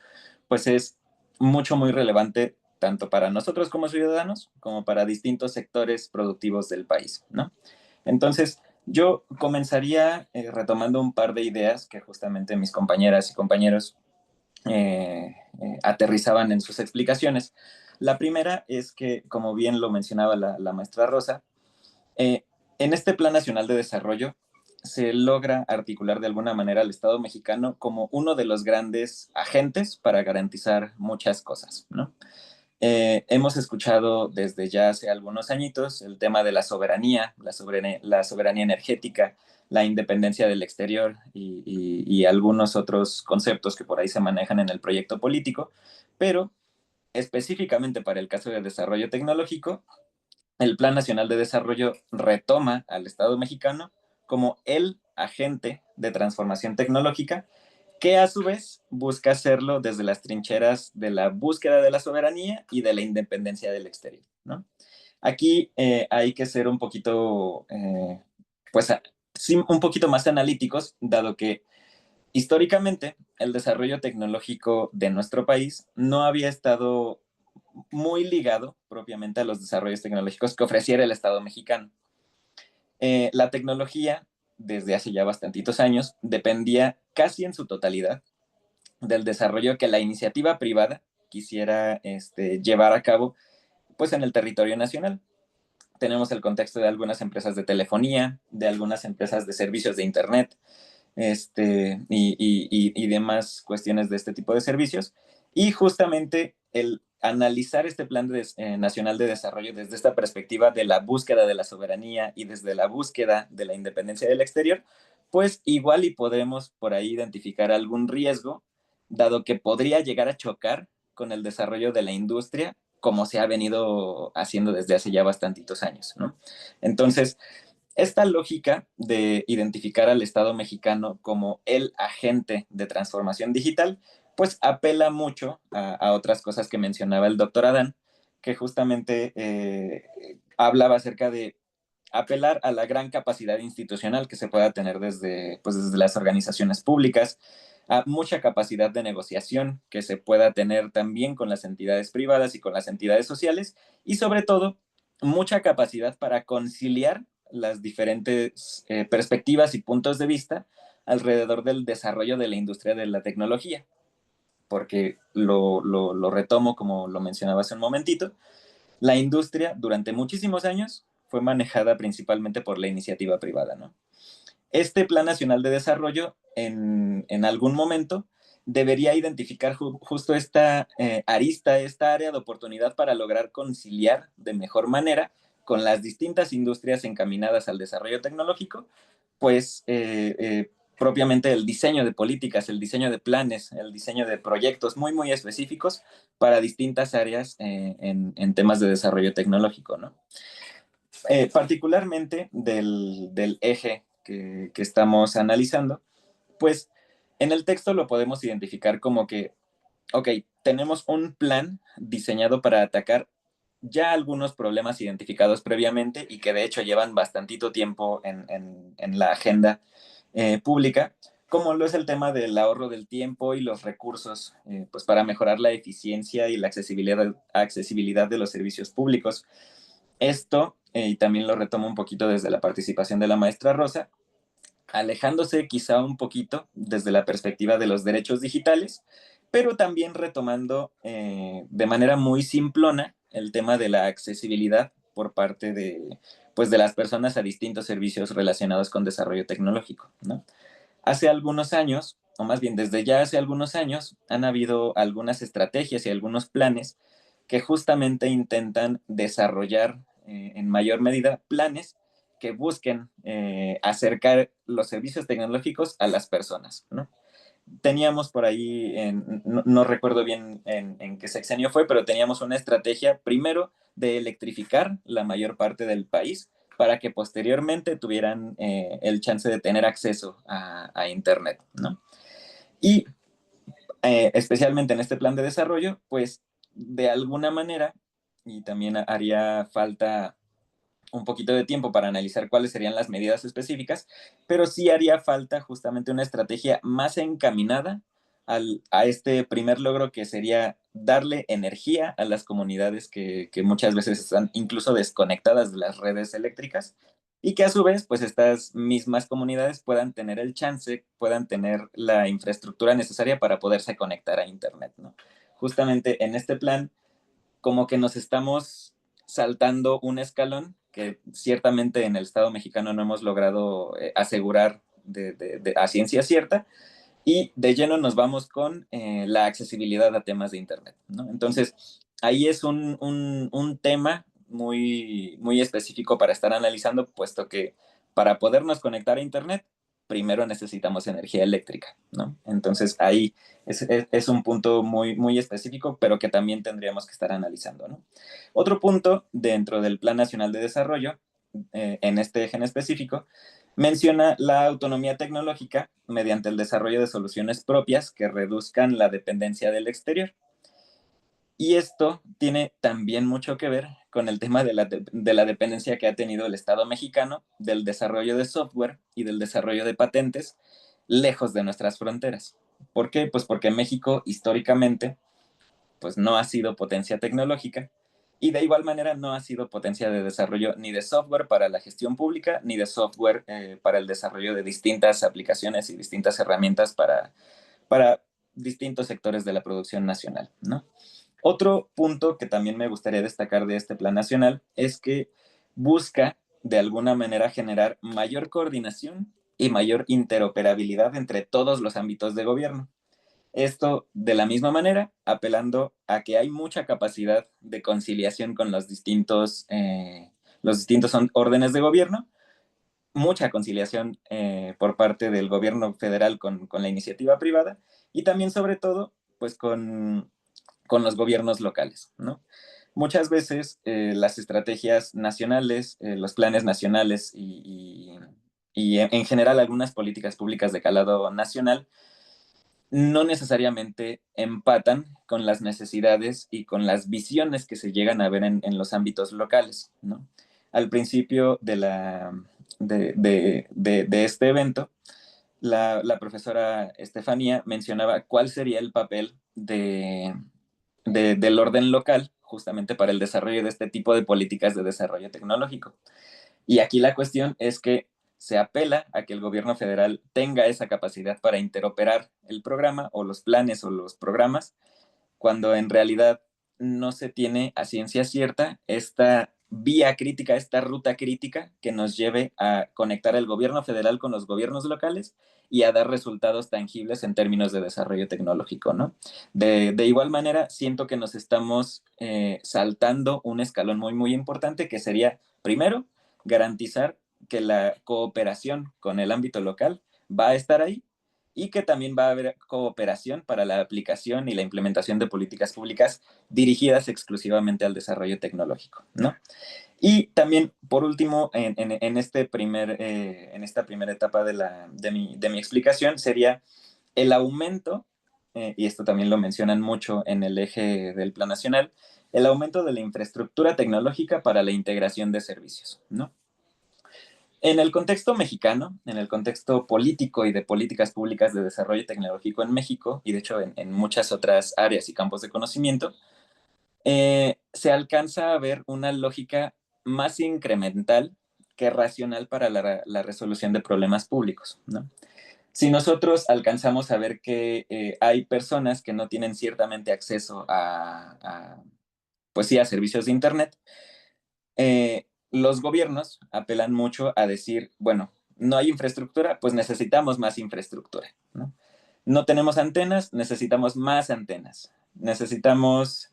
pues es muy relevante tanto para nosotros como ciudadanos como para distintos sectores productivos del país, ¿no? Entonces, yo comenzaría retomando un par de ideas que justamente mis compañeras y compañeros aterrizaban en sus explicaciones. La primera es que, como bien lo mencionaba la maestra Rosa, en este Plan Nacional de Desarrollo se logra articular de alguna manera al Estado mexicano como uno de los grandes agentes para garantizar muchas cosas, ¿no? Hemos escuchado desde ya hace algunos añitos el tema de la soberanía, la soberanía energética, la independencia del exterior y algunos otros conceptos que por ahí se manejan en el proyecto político, pero específicamente para el caso del desarrollo tecnológico, el Plan Nacional de Desarrollo retoma al Estado mexicano como el agente de transformación tecnológica que a su vez busca hacerlo desde las trincheras de la búsqueda de la soberanía y de la independencia del exterior, ¿no? Aquí hay que ser un poquito, pues, sí, un poquito más analíticos, dado que históricamente el desarrollo tecnológico de nuestro país no había estado muy ligado propiamente a los desarrollos tecnológicos que ofreciera el Estado mexicano. La tecnología, desde hace ya bastantitos años, dependía casi en su totalidad del desarrollo que la iniciativa privada quisiera llevar a cabo pues, en el territorio nacional. Tenemos el contexto de algunas empresas de telefonía, de algunas empresas de servicios de Internet, y demás cuestiones de este tipo de servicios. Y justamente el analizar este Plan Nacional de Desarrollo desde esta perspectiva de la búsqueda de la soberanía y desde la búsqueda de la independencia del exterior, pues igual y podemos por ahí identificar algún riesgo, dado que podría llegar a chocar con el desarrollo de la industria, como se ha venido haciendo desde hace ya bastantitos años, ¿no? Entonces, esta lógica de identificar al Estado mexicano como el agente de transformación digital, pues apela mucho a otras cosas que mencionaba el doctor Adán, que justamente hablaba acerca de apelar a la gran capacidad institucional que se pueda tener desde las organizaciones públicas, a mucha capacidad de negociación que se pueda tener también con las entidades privadas y con las entidades sociales, y sobre todo, mucha capacidad para conciliar las diferentes perspectivas y puntos de vista alrededor del desarrollo de la industria de la tecnología, porque lo retomo como lo mencionaba hace un momentito, la industria durante muchísimos años fue manejada principalmente por la iniciativa privada, ¿no? Este Plan Nacional de Desarrollo en algún momento debería identificar justo esta arista, esta área de oportunidad para lograr conciliar de mejor manera con las distintas industrias encaminadas al desarrollo tecnológico, pues propiamente el diseño de políticas, el diseño de planes, el diseño de proyectos muy, muy específicos para distintas áreas en temas de desarrollo tecnológico, ¿no? Particularmente del eje que estamos analizando, pues en el texto lo podemos identificar como que, ok, tenemos un plan diseñado para atacar ya algunos problemas identificados previamente y que de hecho llevan bastantito tiempo en la agenda pública, como lo es el tema del ahorro del tiempo y los recursos, pues para mejorar la eficiencia y la accesibilidad de los servicios públicos. Esto, y también lo retomo un poquito desde la participación de la maestra Rosa, alejándose quizá un poquito desde la perspectiva de los derechos digitales, pero también retomando de manera muy simplona el tema de la accesibilidad por parte pues de las personas a distintos servicios relacionados con desarrollo tecnológico, ¿no? Hace algunos años, o más bien desde ya hace algunos años, han habido algunas estrategias y algunos planes que justamente intentan desarrollar en mayor medida planes que busquen acercar los servicios tecnológicos a las personas, ¿no? Teníamos por ahí, no recuerdo bien en qué sexenio fue, pero teníamos una estrategia primero de electrificar la mayor parte del país para que posteriormente tuvieran el chance de tener acceso a Internet, ¿no? Y especialmente en este plan de desarrollo, pues de alguna manera, y también haría falta un poquito de tiempo para analizar cuáles serían las medidas específicas, pero sí haría falta justamente una estrategia más encaminada a este primer logro, que sería darle energía a las comunidades que muchas veces están incluso desconectadas de las redes eléctricas, y que a su vez, pues estas mismas comunidades puedan tener el chance, puedan tener la infraestructura necesaria para poderse conectar a Internet, ¿no? Justamente en este plan, como que nos estamos saltando un escalón que ciertamente en el Estado mexicano no hemos logrado asegurar a ciencia cierta, y de lleno nos vamos con la accesibilidad a temas de Internet, ¿no? Entonces, ahí es un tema muy, muy específico para estar analizando, puesto que para podernos conectar a Internet, primero necesitamos energía eléctrica, ¿no? Entonces, ahí es un punto muy, muy específico, pero que también tendríamos que estar analizando, ¿no? Otro punto dentro del Plan Nacional de Desarrollo, en este eje en específico, menciona la autonomía tecnológica mediante el desarrollo de soluciones propias que reduzcan la dependencia del exterior. Y esto tiene también mucho que ver con el tema de la dependencia que ha tenido el Estado mexicano del desarrollo de software y del desarrollo de patentes lejos de nuestras fronteras. ¿Por qué? Pues porque México históricamente pues no ha sido potencia tecnológica, y de igual manera no ha sido potencia de desarrollo ni de software para la gestión pública, ni de software para el desarrollo de distintas aplicaciones y distintas herramientas para distintos sectores de la producción nacional, ¿no? Otro punto que también me gustaría destacar de este plan nacional es que busca de alguna manera generar mayor coordinación y mayor interoperabilidad entre todos los ámbitos de gobierno. Esto de la misma manera, apelando a que hay mucha capacidad de conciliación con los distintos órdenes de gobierno, mucha conciliación por parte del gobierno federal con la iniciativa privada, y también sobre todo pues con los gobiernos locales, ¿no? Muchas veces las estrategias nacionales, los planes nacionales y en general algunas políticas públicas de calado nacional no necesariamente empatan con las necesidades y con las visiones que se llegan a ver en los ámbitos locales, ¿no? Al principio de este evento, la profesora Estefanía mencionaba cuál sería el papel del orden local justamente para el desarrollo de este tipo de políticas de desarrollo tecnológico. Y aquí la cuestión es que se apela a que el gobierno federal tenga esa capacidad para interoperar el programa o los planes o los programas, cuando en realidad no se tiene a ciencia cierta esta vía crítica, esta ruta crítica que nos lleve a conectar el gobierno federal con los gobiernos locales y a dar resultados tangibles en términos de desarrollo tecnológico, ¿no? De igual manera, siento que nos estamos saltando un escalón muy, muy importante, que sería, primero, garantizar que la cooperación con el ámbito local va a estar ahí y que también va a haber cooperación para la aplicación y la implementación de políticas públicas dirigidas exclusivamente al desarrollo tecnológico, ¿no? Y también, por último, en esta primera etapa de mi explicación, sería el aumento, y esto también lo mencionan mucho en el eje del Plan Nacional, el aumento de la infraestructura tecnológica para la integración de servicios, ¿no? En el contexto mexicano, en el contexto político y de políticas públicas de desarrollo tecnológico en México, y de hecho en muchas otras áreas y campos de conocimiento, se alcanza a ver una lógica más incremental que racional para la resolución de problemas públicos, ¿no? Si nosotros alcanzamos a ver que hay personas que no tienen ciertamente acceso pues sí, a servicios de Internet, los gobiernos apelan mucho a decir, bueno, no hay infraestructura, pues necesitamos más infraestructura, ¿no? No tenemos antenas, necesitamos más antenas. Necesitamos,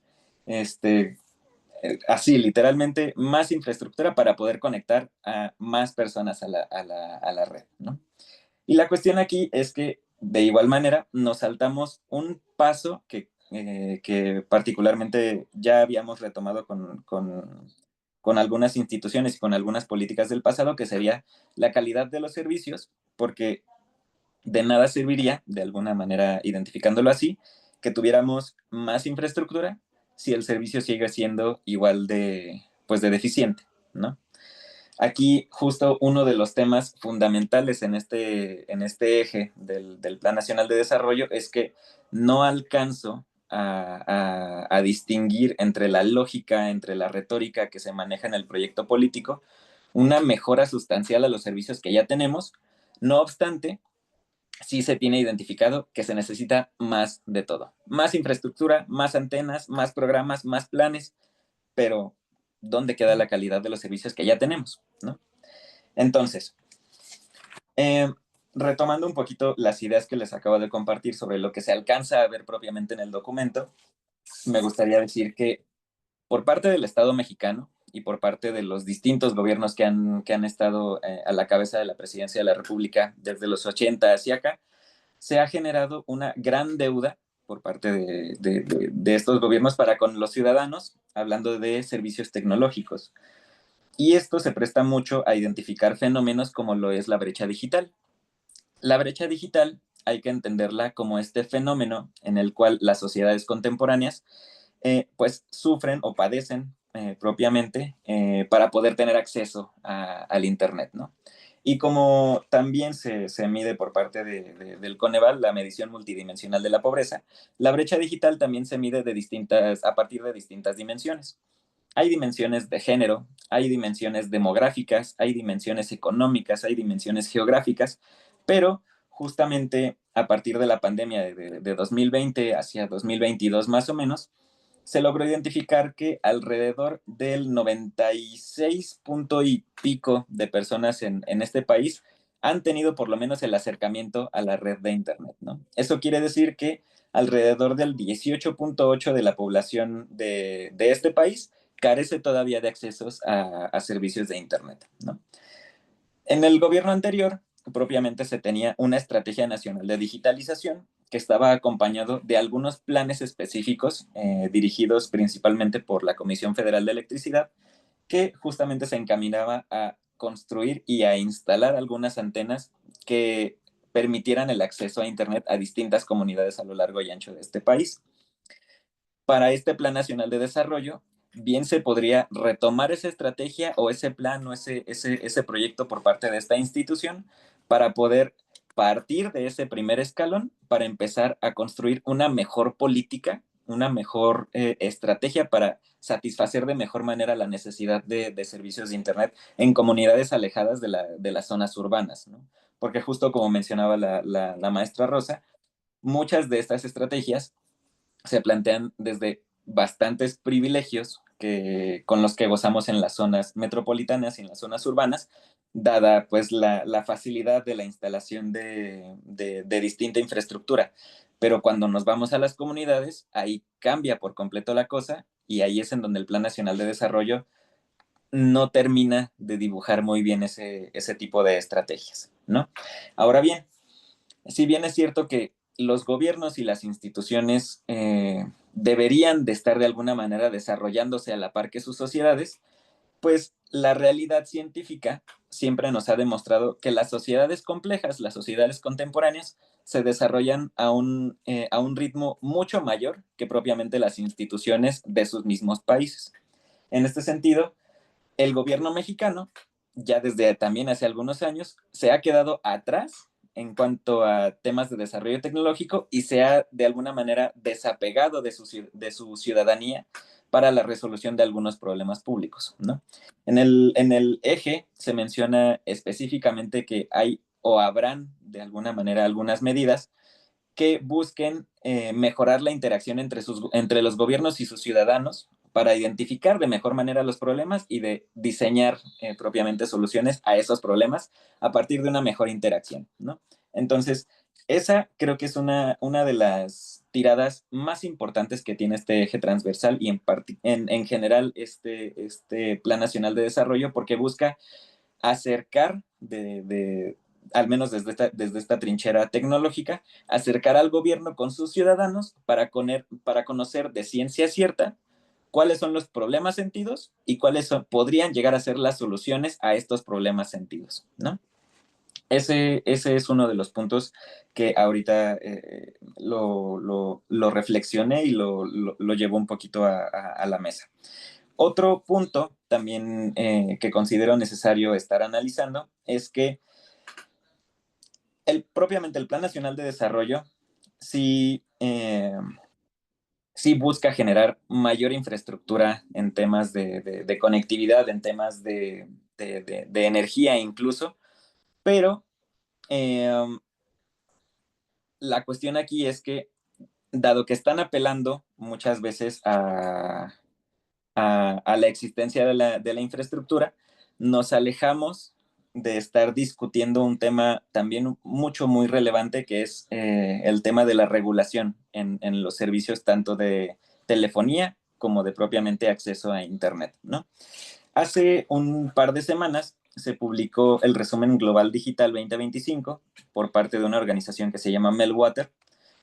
así, literalmente, más infraestructura para poder conectar a más personas a la red, ¿no? Y la cuestión aquí es que, de igual manera, nos saltamos un paso que particularmente ya habíamos retomado con algunas instituciones y con algunas políticas del pasado, que sería la calidad de los servicios, porque de nada serviría, de alguna manera identificándolo así, que tuviéramos más infraestructura si el servicio sigue siendo igual pues de deficiente, ¿no? Aquí justo uno de los temas fundamentales en este eje del Plan Nacional de Desarrollo es que no alcanzo a distinguir entre la lógica, entre la retórica que se maneja en el proyecto político, una mejora sustancial a los servicios que ya tenemos. No obstante, sí se tiene identificado que se necesita más de todo. Más infraestructura, más antenas, más programas, más planes, pero ¿dónde queda la calidad de los servicios que ya tenemos, ¿no? Entonces, retomando un poquito las ideas que les acabo de compartir sobre lo que se alcanza a ver propiamente en el documento, me gustaría decir que por parte del Estado mexicano y por parte de los distintos gobiernos que han estado a la cabeza de la presidencia de la República desde los 80 hacia acá, se ha generado una gran deuda por parte de estos gobiernos para con los ciudadanos, hablando de servicios tecnológicos. Y esto se presta mucho a identificar fenómenos como lo es la brecha digital. La brecha digital hay que entenderla como este fenómeno en el cual las sociedades contemporáneas pues sufren o padecen propiamente para poder tener acceso al Internet, ¿no? Y como también se mide por parte del Coneval, la medición multidimensional de la pobreza, la brecha digital también se mide a partir de distintas dimensiones. Hay dimensiones de género, hay dimensiones demográficas, hay dimensiones económicas, hay dimensiones geográficas, pero justamente a partir de la pandemia de 2020 hacia 2022 más o menos, se logró identificar que alrededor del 96 punto y pico de personas en este país han tenido por lo menos el acercamiento a la red de Internet, ¿no? Eso quiere decir que alrededor del 18.8 de la población de este país carece todavía de accesos a servicios de Internet, ¿no? En el gobierno anterior, propiamente se tenía una estrategia nacional de digitalización que estaba acompañado de algunos planes específicos dirigidos principalmente por la Comisión Federal de Electricidad, que justamente se encaminaba a construir y a instalar algunas antenas que permitieran el acceso a Internet a distintas comunidades a lo largo y ancho de este país. Para este Plan Nacional de Desarrollo, bien se podría retomar esa estrategia o ese plan o ese proyecto por parte de esta institución para poder partir de ese primer escalón para empezar a construir una mejor política, una mejor estrategia para satisfacer de mejor manera la necesidad de servicios de Internet en comunidades alejadas de las zonas urbanas, ¿no? Porque justo como mencionaba la maestra Rosa, muchas de estas estrategias se plantean desde bastantes privilegios con los que gozamos en las zonas metropolitanas y en las zonas urbanas, dada pues la facilidad de la instalación de distinta infraestructura. Pero cuando nos vamos a las comunidades, ahí cambia por completo la cosa y ahí es en donde el Plan Nacional de Desarrollo no termina de dibujar muy bien ese tipo de estrategias, ¿no? Ahora bien, si bien es cierto que los gobiernos y las instituciones deberían de estar de alguna manera desarrollándose a la par que sus sociedades, pues la realidad científica siempre nos ha demostrado que las sociedades complejas, las sociedades contemporáneas, se desarrollan a un ritmo mucho mayor que propiamente las instituciones de sus mismos países. En este sentido, el gobierno mexicano, ya desde también hace algunos años, se ha quedado atrás en cuanto a temas de desarrollo tecnológico y se ha de alguna manera desapegado de su ciudadanía para la resolución de algunos problemas públicos, ¿no? En el eje se menciona específicamente que hay o habrán de alguna manera algunas medidas que busquen mejorar la interacción entre los gobiernos y sus ciudadanos para identificar de mejor manera los problemas y de diseñar propiamente soluciones a esos problemas a partir de una mejor interacción, ¿no? Entonces, esa creo que es una de las tiradas más importantes que tiene este eje transversal y en general este Plan Nacional de Desarrollo, porque busca acercar al menos desde esta trinchera tecnológica, acercar al gobierno con sus ciudadanos para conocer de ciencia cierta cuáles son los problemas sentidos y podrían llegar a ser las soluciones a estos problemas sentidos, ¿no? Ese es uno de los puntos que ahorita lo reflexioné y lo llevo un poquito a la mesa. Otro punto también que considero necesario estar analizando es que propiamente el Plan Nacional de Desarrollo sí busca generar mayor infraestructura en temas de conectividad, en temas de energía incluso, pero la cuestión aquí es que, dado que están apelando muchas veces a la existencia de la infraestructura, nos alejamos de estar discutiendo un tema también muy relevante, que es el tema de la regulación en los servicios tanto de telefonía como de propiamente acceso a Internet, ¿no? Hace un par de semanas se publicó el resumen global digital 2025 por parte de una organización que se llama Meltwater.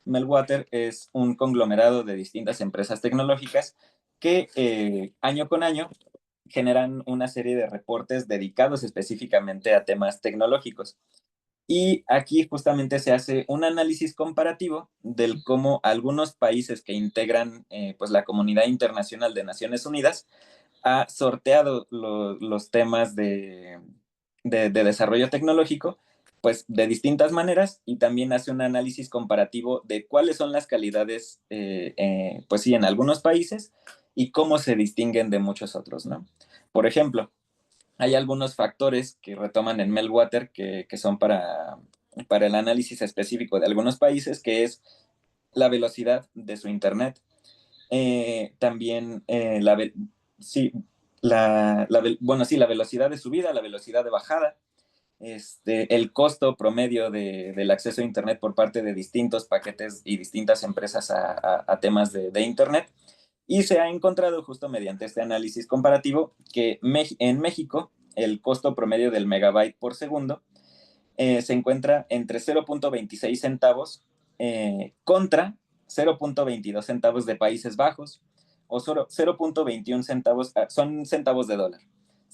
Meltwater es un conglomerado de distintas empresas tecnológicas que año con año generan una serie de reportes dedicados específicamente a temas tecnológicos. Y aquí justamente se hace un análisis comparativo del cómo algunos países que integran pues la comunidad internacional de Naciones Unidas ha sorteado los temas de desarrollo tecnológico pues de distintas maneras, y también hace un análisis comparativo de cuáles son las calidades, pues sí, en algunos países y cómo se distinguen de muchos otros, ¿no? Por ejemplo, hay algunos factores que retoman en Meltwater que son para el análisis específico de algunos países, que es la velocidad de su internet, también la velocidad de subida, la velocidad de bajada, el costo promedio del acceso a Internet por parte de distintos paquetes y distintas empresas a temas de Internet. Y se ha encontrado justo mediante este análisis comparativo que en México el costo promedio del megabyte por segundo se encuentra entre 0.26 centavos contra 0.22 centavos de Países Bajos, o 0.21 centavos, son centavos de dólar,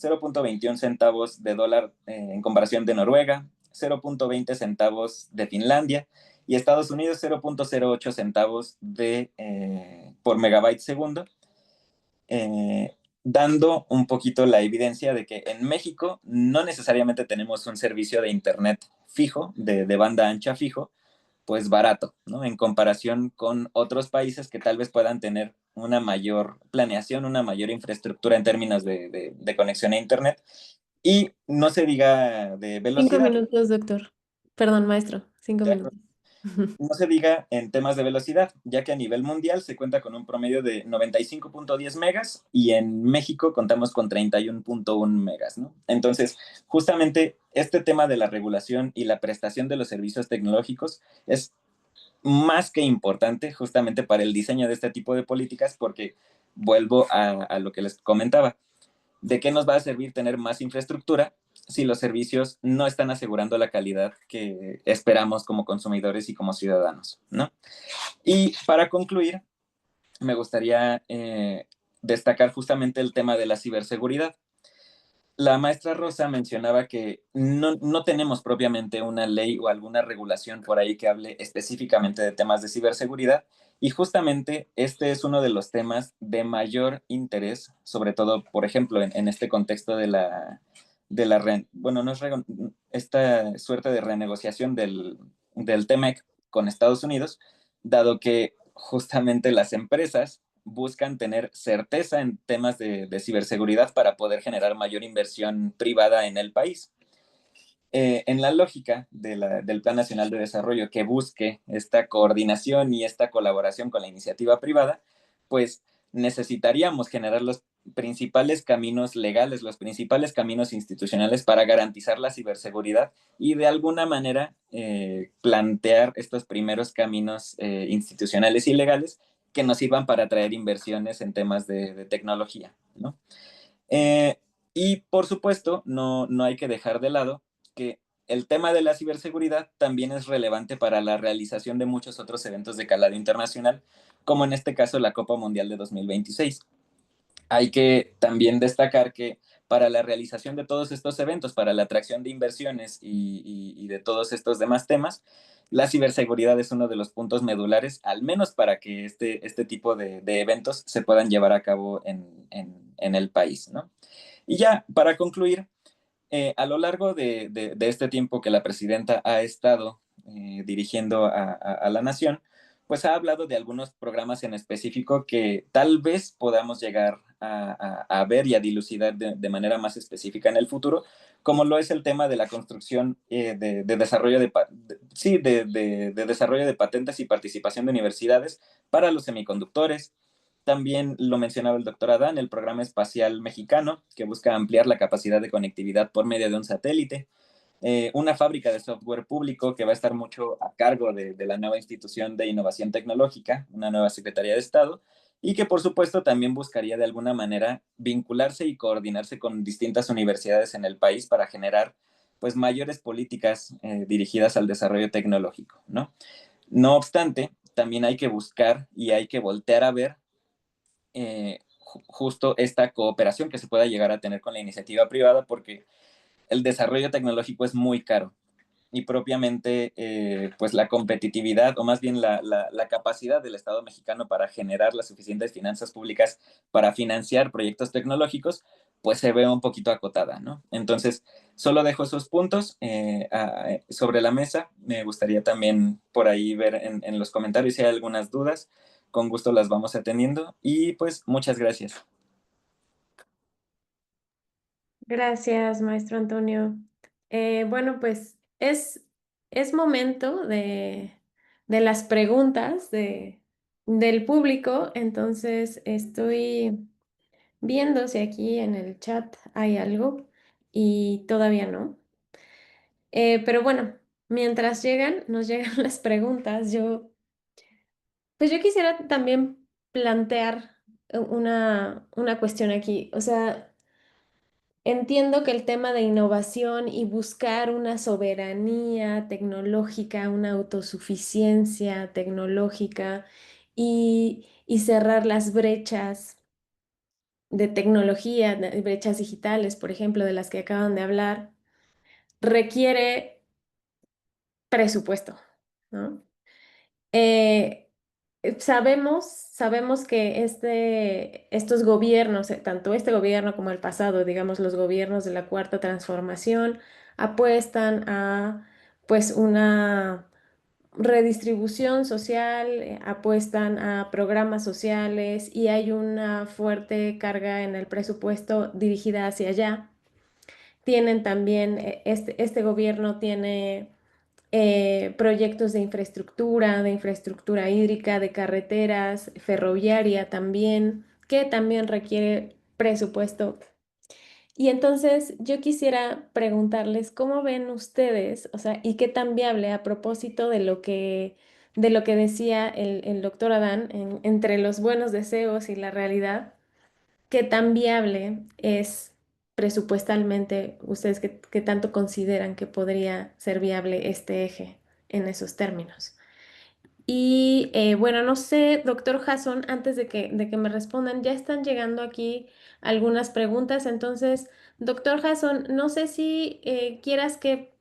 0.21 centavos de dólar en comparación de Noruega, 0.20 centavos de Finlandia, y Estados Unidos 0.08 centavos por megabyte segundo, dando un poquito la evidencia de que en México no necesariamente tenemos un servicio de Internet fijo, de banda ancha fijo, pues barato, ¿no? En comparación con otros países que tal vez puedan tener una mayor planeación, una mayor infraestructura en términos de conexión a Internet. Y no se diga de velocidad. 5 minutos, doctor. Perdón, maestro, 5 minutos. No se diga en temas de velocidad, ya que a nivel mundial se cuenta con un promedio de 95.10 megas y en México contamos con 31.1 megas, ¿no? Entonces, justamente este tema de la regulación y la prestación de los servicios tecnológicos es más que importante justamente para el diseño de este tipo de políticas, porque vuelvo a lo que les comentaba. ¿De qué nos va a servir tener más infraestructura si los servicios no están asegurando la calidad que esperamos como consumidores y como ciudadanos, ¿no? Y para concluir, me gustaría destacar justamente el tema de la ciberseguridad. La maestra Rosa mencionaba que no tenemos propiamente una ley o alguna regulación por ahí que hable específicamente de temas de ciberseguridad, y justamente este es uno de los temas de mayor interés, sobre todo, por ejemplo, en este contexto bueno, no es esta suerte de renegociación del TEMEC con Estados Unidos, dado que justamente las empresas buscan tener certeza en temas de ciberseguridad para poder generar mayor inversión privada en el país. En la lógica del Plan Nacional de Desarrollo que busque esta coordinación y esta colaboración con la iniciativa privada, pues necesitaríamos generar los principales caminos legales, los principales caminos institucionales para garantizar la ciberseguridad y de alguna manera plantear estos primeros caminos institucionales y legales que nos sirvan para atraer inversiones en temas de tecnología, ¿no? Y por supuesto, no hay que dejar de lado que el tema de la ciberseguridad también es relevante para la realización de muchos otros eventos de calado internacional, como en este caso la Copa Mundial de 2026. Hay que también destacar que para la realización de todos estos eventos, para la atracción de inversiones y de todos estos demás temas, la ciberseguridad es uno de los puntos medulares, al menos para que este tipo de eventos se puedan llevar a cabo en el país, ¿no? Y ya, para concluir, a lo largo de este tiempo que la presidenta ha estado dirigiendo a la nación, pues ha hablado de algunos programas en específico que tal vez podamos llegar a ver y a dilucidar de manera más específica en el futuro, como lo es el tema de la construcción de desarrollo de desarrollo de patentes y participación de universidades para los semiconductores. También lo mencionaba el doctor Adán, el programa espacial mexicano, que busca ampliar la capacidad de conectividad por medio de un satélite. Una fábrica de software público que va a estar mucho a cargo de la nueva institución de innovación tecnológica, una nueva Secretaría de Estado, y que por supuesto también buscaría de alguna manera vincularse y coordinarse con distintas universidades en el país para generar pues mayores políticas dirigidas al desarrollo tecnológico, ¿no? No obstante, también hay que buscar y hay que voltear a ver justo esta cooperación que se pueda llegar a tener con la iniciativa privada, porque el desarrollo tecnológico es muy caro y propiamente pues la competitividad o más bien la capacidad del Estado mexicano para generar las suficientes finanzas públicas para financiar proyectos tecnológicos pues se ve un poquito acotada, ¿no? Entonces, solo dejo esos puntos sobre la mesa. Me gustaría también por ahí ver en los comentarios si hay algunas dudas. Con gusto las vamos atendiendo y pues muchas gracias. Gracias, maestro Antonio. Bueno, pues es momento de las preguntas del público, entonces estoy viendo si aquí en el chat hay algo y todavía no. Pero bueno, mientras nos llegan las preguntas, pues yo quisiera también plantear una cuestión aquí. O sea, entiendo que el tema de innovación y buscar una soberanía tecnológica, una autosuficiencia tecnológica y cerrar las brechas de tecnología, brechas digitales, por ejemplo, de las que acaban de hablar, requiere presupuesto, ¿no? Sabemos que estos gobiernos, tanto este gobierno como el pasado, digamos, los gobiernos de la Cuarta Transformación, apuestan a pues una redistribución social, apuestan a programas sociales y hay una fuerte carga en el presupuesto dirigida hacia allá. Tienen también, este gobierno tiene proyectos de infraestructura hídrica, de carreteras, ferroviaria también, que también requiere presupuesto. Y entonces yo quisiera preguntarles cómo ven ustedes, o sea, y qué tan viable a propósito de lo que decía el doctor Adán, entre los buenos deseos y la realidad, qué tan viable es presupuestalmente, ustedes qué tanto consideran que podría ser viable este eje en esos términos. Y bueno, no sé, doctor Jason, antes de que me respondan, ya están llegando aquí algunas preguntas. Entonces, doctor Jason, no sé si quieras que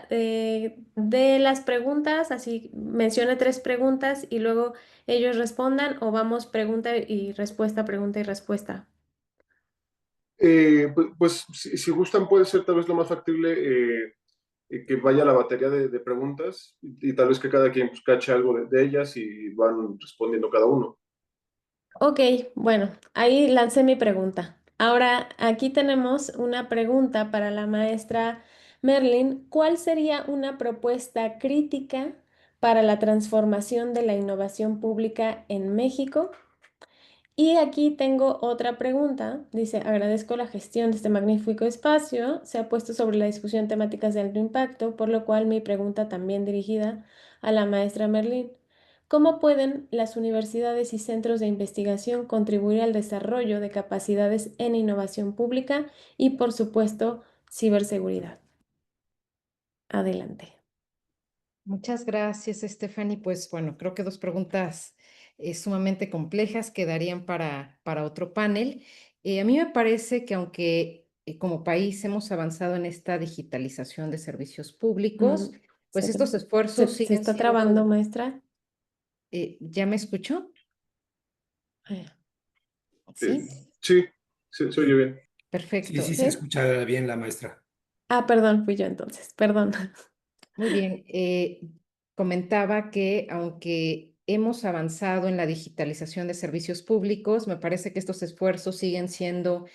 dé las preguntas, así mencione 3 preguntas y luego ellos respondan, o vamos pregunta y respuesta, pregunta y respuesta. Pues si gustan puede ser tal vez lo más factible que vaya la batería de preguntas y tal vez que cada quien pues, cache algo de ellas y van respondiendo cada uno. Ok, bueno, ahí lancé mi pregunta. Ahora, aquí tenemos una pregunta para la maestra Merlin. ¿Cuál sería una propuesta crítica para la transformación de la innovación pública en México? Y aquí tengo otra pregunta. Dice, agradezco la gestión de este magnífico espacio. Se ha puesto sobre la discusión temáticas de alto impacto, por lo cual mi pregunta también dirigida a la maestra Merlin. ¿Cómo pueden las universidades y centros de investigación contribuir al desarrollo de capacidades en innovación pública y, por supuesto, ciberseguridad? Adelante. Muchas gracias, Stephanie. Pues bueno, creo que 2 preguntas sumamente complejas quedarían para otro panel. A mí me parece que aunque como país hemos avanzado en esta digitalización de servicios públicos, pues estos esfuerzos Se siguen está trabando, siendo... maestra. ¿Ya me escuchó? Ay, Sí, Sí, se oye bien. perfecto. Sí, se ¿sí? escucha bien la maestra. Ah, perdón, fui yo entonces, perdón. Muy bien. Comentaba que aunque hemos avanzado en la digitalización de servicios públicos, me parece que estos esfuerzos siguen siendo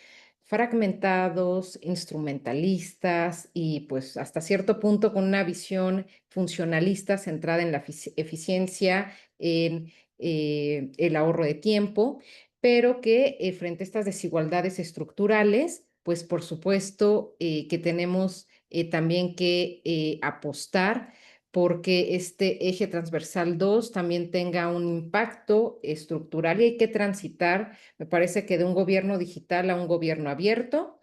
fragmentados, instrumentalistas y pues hasta cierto punto con una visión funcionalista centrada en la eficiencia, en el ahorro de tiempo, pero que frente a estas desigualdades estructurales, pues por supuesto que tenemos también que apostar porque este eje transversal 2 también tenga un impacto estructural y hay que transitar, me parece que de un gobierno digital a un gobierno abierto,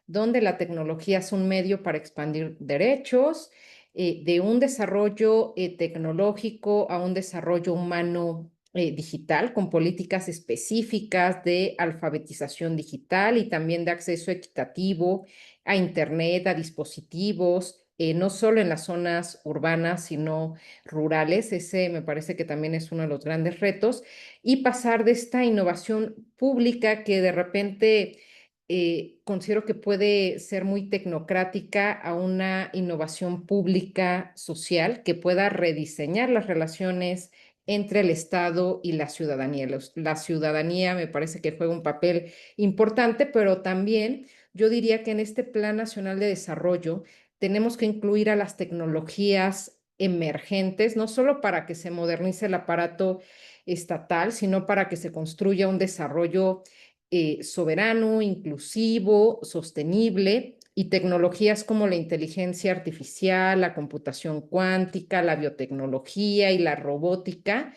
donde la tecnología es un medio para expandir derechos, de un desarrollo tecnológico a un desarrollo humano digital, con políticas específicas de alfabetización digital y también de acceso equitativo a Internet, a dispositivos, no solo en las zonas urbanas, sino rurales. Ese me parece que también es uno de los grandes retos. Y pasar de esta innovación pública que de repente considero que puede ser muy tecnocrática a una innovación pública social que pueda rediseñar las relaciones entre el Estado y la ciudadanía. La ciudadanía me parece que juega un papel importante, pero también yo diría que en este Plan Nacional de Desarrollo tenemos que incluir a las tecnologías emergentes, no solo para que se modernice el aparato estatal, sino para que se construya un desarrollo soberano, inclusivo, sostenible, y tecnologías como la inteligencia artificial, la computación cuántica, la biotecnología y la robótica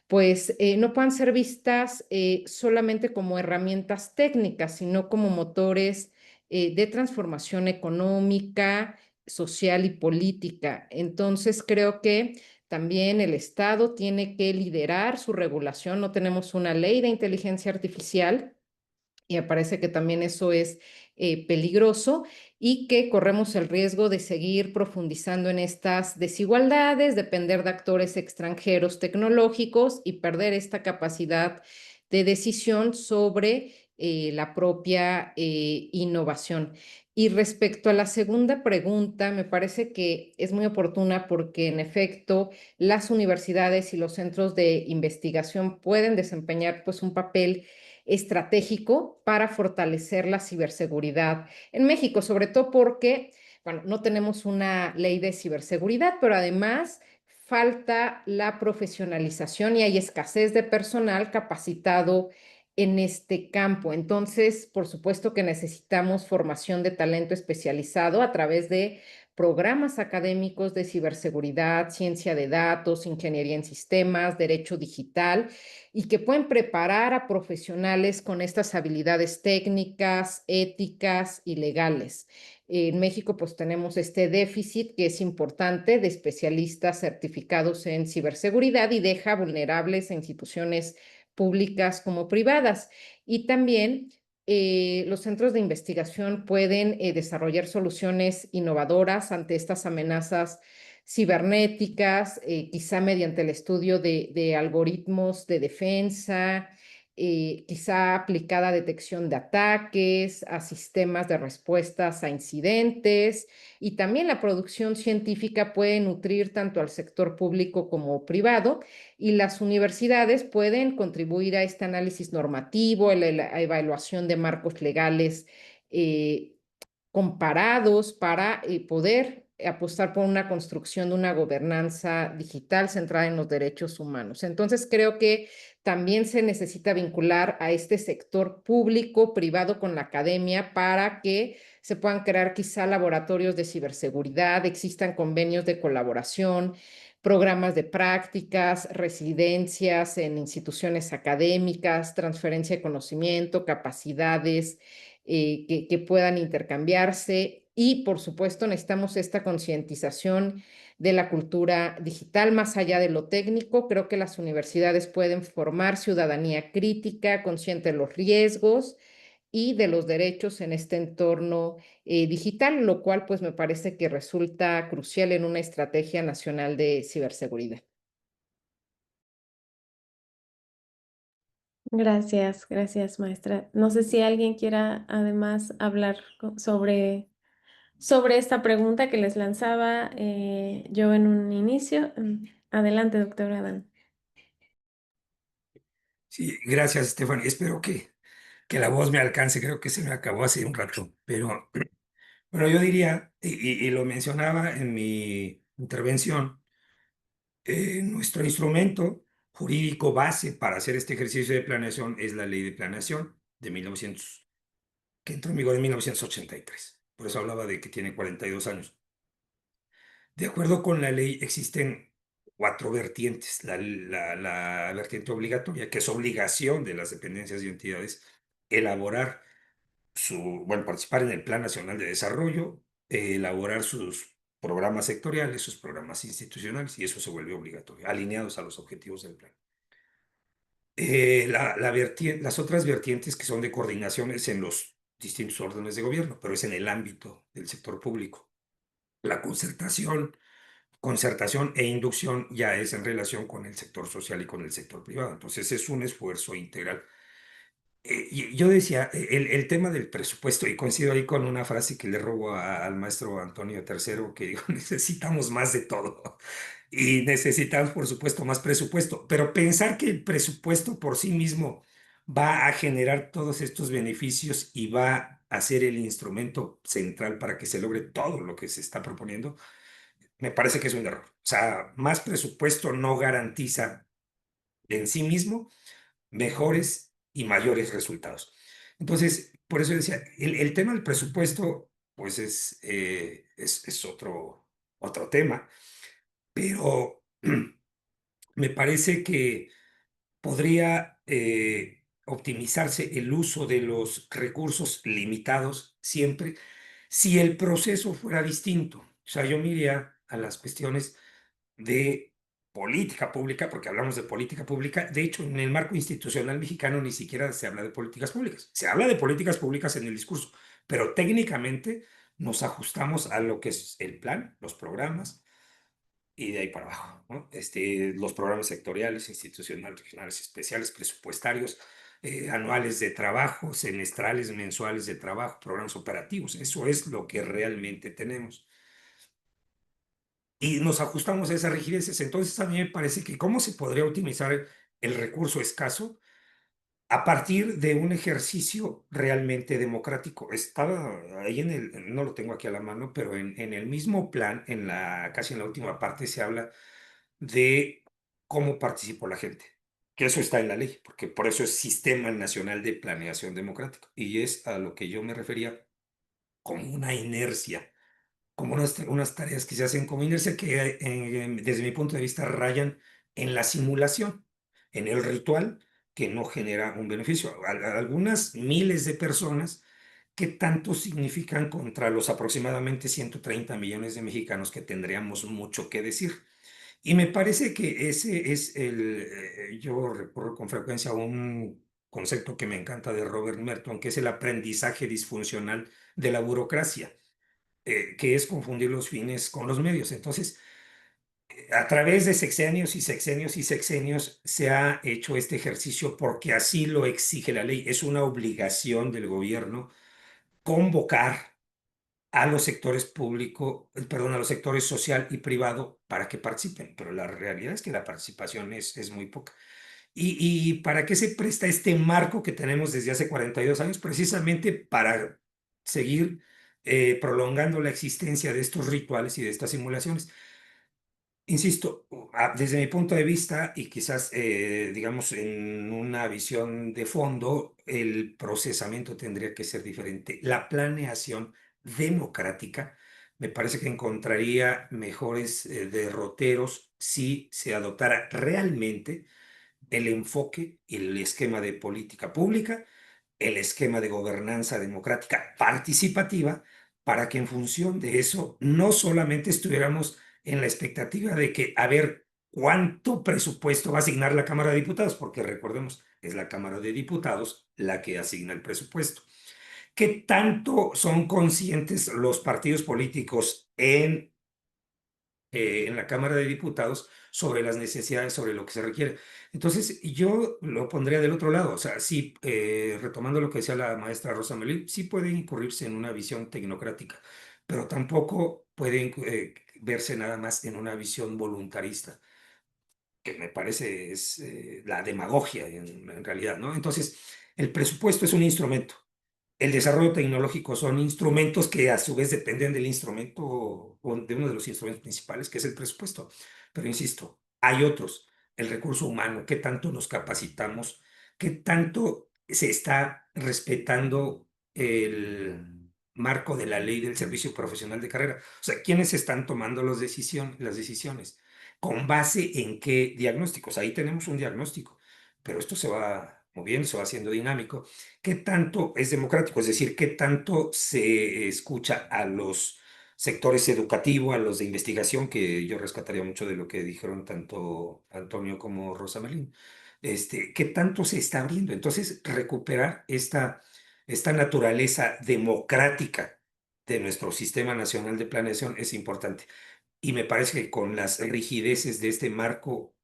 pues no puedan ser vistas solamente como herramientas técnicas, sino como motores de transformación económica, social y política. Entonces, creo que también el Estado tiene que liderar su regulación. No tenemos una ley de inteligencia artificial y me parece que también eso es peligroso y que corremos el riesgo de seguir profundizando en estas desigualdades, depender de actores extranjeros tecnológicos y perder esta capacidad de decisión sobre la propia innovación. Y respecto a la segunda pregunta, me parece que es muy oportuna porque en efecto las universidades y los centros de investigación pueden desempeñar pues un papel estratégico para fortalecer la ciberseguridad en México, sobre todo porque, bueno, no tenemos una ley de ciberseguridad, pero además falta la profesionalización y hay escasez de personal capacitado en este campo. Entonces, por supuesto que necesitamos formación de talento especializado a través de programas académicos de ciberseguridad, ciencia de datos, ingeniería en sistemas, derecho digital, y que pueden preparar a profesionales con estas habilidades técnicas, éticas y legales. En México, pues tenemos este déficit que es importante de especialistas certificados en ciberseguridad y deja vulnerables a instituciones públicas como privadas. Y también los centros de investigación pueden desarrollar soluciones innovadoras ante estas amenazas cibernéticas, quizá mediante el estudio de algoritmos de defensa, quizá aplicada a detección de ataques, a sistemas de respuestas a incidentes, y también la producción científica puede nutrir tanto al sector público como privado, y las universidades pueden contribuir a este análisis normativo, a la evaluación de marcos legales eh, comparados para poder apostar por una construcción de una gobernanza digital centrada en los derechos humanos. Entonces, creo que también se necesita vincular a este sector público, privado con la academia para que se puedan crear quizá laboratorios de ciberseguridad, existan convenios de colaboración, programas de prácticas, residencias en instituciones académicas, transferencia de conocimiento, capacidades que puedan intercambiarse. Y, por supuesto, necesitamos esta concientización de la cultura digital más allá de lo técnico. Creo que las universidades pueden formar ciudadanía crítica, consciente de los riesgos y de los derechos en este entorno digital, lo cual pues me parece que resulta crucial en una estrategia nacional de ciberseguridad. Gracias, maestra. No sé si alguien quiera además hablar sobre esta pregunta que les lanzaba yo en un inicio. Adelante, doctor Adán. Sí, gracias, Stephanie. Espero que la voz me alcance. Creo que se me acabó hace un rato. Pero yo diría, y lo mencionaba en mi intervención, nuestro instrumento jurídico base para hacer este ejercicio de planeación es la Ley de Planeación de 1900, que entró en vigor en 1983. Por eso hablaba de que tiene 42 años. De acuerdo con la ley, existen cuatro vertientes. La vertiente obligatoria, que es obligación de las dependencias y entidades elaborar participar en el Plan Nacional de Desarrollo, elaborar sus programas sectoriales, sus programas institucionales, y eso se vuelve obligatorio, alineados a los objetivos del plan. Las otras vertientes que son de coordinaciones en los distintos órdenes de gobierno, pero es en el ámbito del sector público. La concertación e inducción ya es en relación con el sector social y con el sector privado. Entonces es un esfuerzo integral. Yo decía, el tema del presupuesto, y coincido ahí con una frase que le robo al maestro Antonio III, que dijo, necesitamos más de todo y necesitamos, por supuesto, más presupuesto, pero pensar que el presupuesto por sí mismo va a generar todos estos beneficios y va a ser el instrumento central para que se logre todo lo que se está proponiendo, me parece que es un error. O sea, más presupuesto no garantiza en sí mismo mejores y mayores resultados. Entonces, por eso decía, el tema del presupuesto, pues es otro tema, pero me parece que podría optimizarse el uso de los recursos limitados siempre si el proceso fuera distinto. O sea, yo miraría a las cuestiones de política pública, porque hablamos de política pública. De hecho, en el marco institucional mexicano ni siquiera se habla de políticas públicas. Se habla de políticas públicas en el discurso, pero técnicamente nos ajustamos a lo que es el plan, los programas, y de ahí para abajo, ¿no? Los programas sectoriales, institucionales, regionales, especiales, presupuestarios, anuales de trabajo, semestrales, mensuales de trabajo, programas operativos. Eso es lo que realmente tenemos. Y nos ajustamos a esas rigideces. Entonces, a mí me parece que cómo se podría optimizar el recurso escaso a partir de un ejercicio realmente democrático. Estaba ahí no lo tengo aquí a la mano, pero en el mismo plan, casi en la última parte, se habla de cómo participó la gente, que eso está en la ley, porque por eso es Sistema Nacional de Planeación Democrático. Y es a lo que yo me refería como una inercia como unas tareas que se hacen como inercia que desde mi punto de vista rayan en la simulación, en el ritual que no genera un beneficio. Algunas miles de personas, ¿qué tanto significan contra los aproximadamente 130 millones de mexicanos que tendríamos mucho que decir? Y me parece que ese es yo recurro con frecuencia a un concepto que me encanta de Robert Merton, que es el aprendizaje disfuncional de la burocracia, que es confundir los fines con los medios. Entonces, a través de sexenios y sexenios y sexenios se ha hecho este ejercicio porque así lo exige la ley. Es una obligación del gobierno convocar a los sectores público, perdón, a los sectores social y privado para que participen, pero la realidad es que la participación es muy poca. ¿Y para qué se presta este marco que tenemos desde hace 42 años? Precisamente para seguir prolongando la existencia de estos rituales y de estas simulaciones. Insisto, desde mi punto de vista y quizás, digamos, en una visión de fondo, el procesamiento tendría que ser diferente. La planeación democrática me parece que encontraría mejores derroteros si se adoptara realmente el enfoque y el esquema de política pública, el esquema de gobernanza democrática participativa, para que en función de eso no solamente estuviéramos en la expectativa de que, a ver, cuánto presupuesto va a asignar la Cámara de Diputados, porque recordemos, es la Cámara de Diputados la que asigna el presupuesto. ¿Qué tanto son conscientes los partidos políticos en la Cámara de Diputados sobre las necesidades, sobre lo que se requiere? Entonces, yo lo pondría del otro lado. O sea, sí, retomando lo que decía la maestra Rosa Melí, sí puede incurrirse en una visión tecnocrática, pero tampoco puede verse nada más en una visión voluntarista, que me parece es la demagogia en realidad, ¿no? Entonces, el presupuesto es un instrumento. El desarrollo tecnológico son instrumentos que a su vez dependen del instrumento o de uno de los instrumentos principales, que es el presupuesto. Pero insisto, hay otros. El recurso humano, qué tanto nos capacitamos, qué tanto se está respetando el marco de la ley del servicio profesional de carrera. O sea, ¿quiénes están tomando las decisiones? ¿Con base en qué diagnósticos? Ahí tenemos un diagnóstico, pero esto se va moviendo, se va haciendo dinámico. ¿Qué tanto es democrático? Es decir, ¿qué tanto se escucha a los sectores educativos, a los de investigación, que yo rescataría mucho de lo que dijeron tanto Antonio como Rosa Melín? ¿Qué tanto se está abriendo? Entonces, recuperar esta naturaleza democrática de nuestro sistema nacional de planeación es importante. Y me parece que con las rigideces de este marco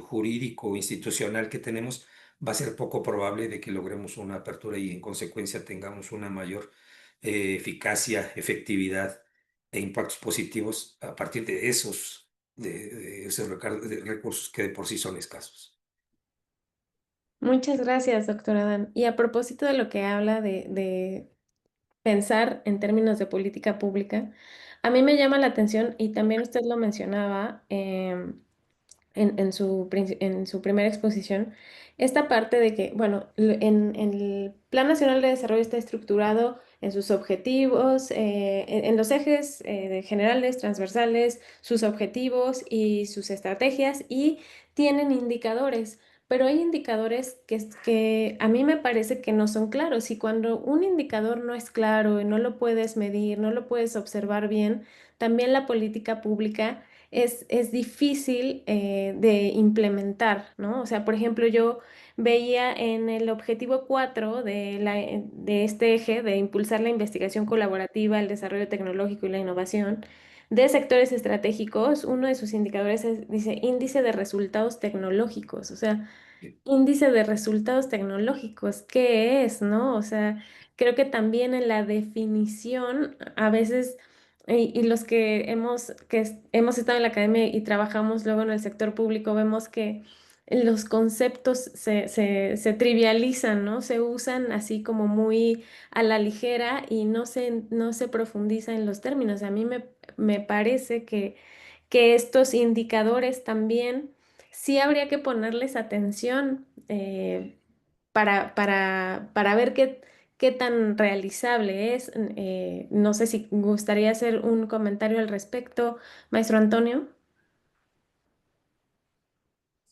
jurídico, institucional que tenemos, va a ser poco probable de que logremos una apertura y en consecuencia tengamos una mayor eficacia, efectividad e impactos positivos a partir de de esos de recursos que de por sí son escasos. Muchas gracias, doctora Dan. Y a propósito de lo que habla de pensar en términos de política pública, a mí me llama la atención, y también usted lo mencionaba, en su primera exposición, esta parte de que, bueno, en el Plan Nacional de Desarrollo está estructurado en sus objetivos, en los ejes generales, transversales, sus objetivos y sus estrategias, y tienen indicadores. Pero hay indicadores que a mí me parece que no son claros, y cuando un indicador no es claro y no lo puedes medir, no lo puedes observar bien, también la política pública es difícil de implementar, ¿no? O sea, por ejemplo, yo veía en el objetivo 4 de este eje de impulsar la investigación colaborativa, el desarrollo tecnológico y la innovación de sectores estratégicos, uno de sus indicadores dice índice de resultados tecnológicos. O sea, índice de resultados tecnológicos, ¿qué es, no? O sea, creo que también en la definición, a veces, y los que hemos estado en la academia y trabajamos luego en el sector público, vemos que los conceptos se trivializan, ¿no? Se usan así como muy a la ligera y no se profundiza en los términos. A mí me parece que estos indicadores también sí habría que ponerles atención para ver qué tan realizable es. No sé si gustaría hacer un comentario al respecto, maestro Antonio.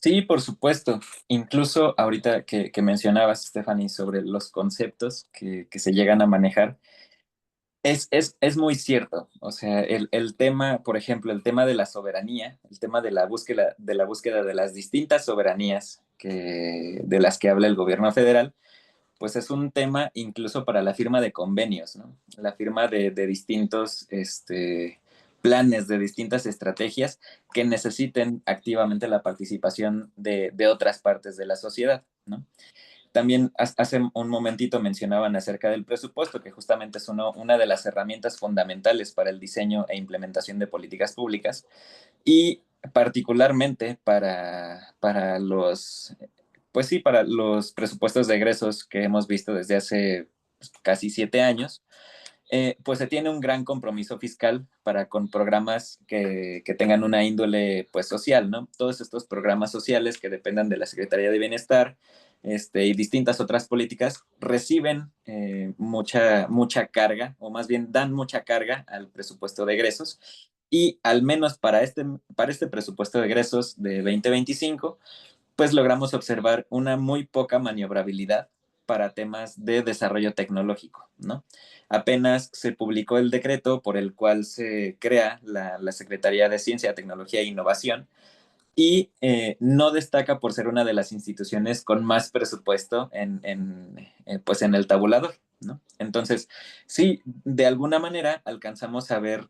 Sí, por supuesto. Incluso ahorita que mencionabas, Stephanie, sobre los conceptos que se llegan a manejar, es muy cierto. O sea, el tema, por ejemplo, el tema de la soberanía, el tema de la búsqueda de las distintas soberanías de las que habla el gobierno federal, pues es un tema incluso para la firma de convenios, ¿no? La firma de distintos planes, de distintas estrategias que necesiten activamente la participación de otras partes de la sociedad, ¿no? También hace un momentito mencionaban acerca del presupuesto, que justamente es una de las herramientas fundamentales para el diseño e implementación de políticas públicas y particularmente para los, pues sí, para los presupuestos de egresos que hemos visto desde hace pues, casi 7 años, pues se tiene un gran compromiso fiscal para con programas que tengan una índole pues social, ¿no? Todos estos programas sociales que dependan de la Secretaría de Bienestar y distintas otras políticas reciben mucha carga, o más bien dan mucha carga al presupuesto de egresos. Y al menos para este presupuesto de egresos de 2025, pues logramos observar una muy poca maniobrabilidad para temas de desarrollo tecnológico, ¿no? Apenas se publicó el decreto por el cual se crea la Secretaría de Ciencia, Tecnología e Innovación y no destaca por ser una de las instituciones con más presupuesto pues en el tabulador, ¿no? Entonces, sí, de alguna manera alcanzamos a ver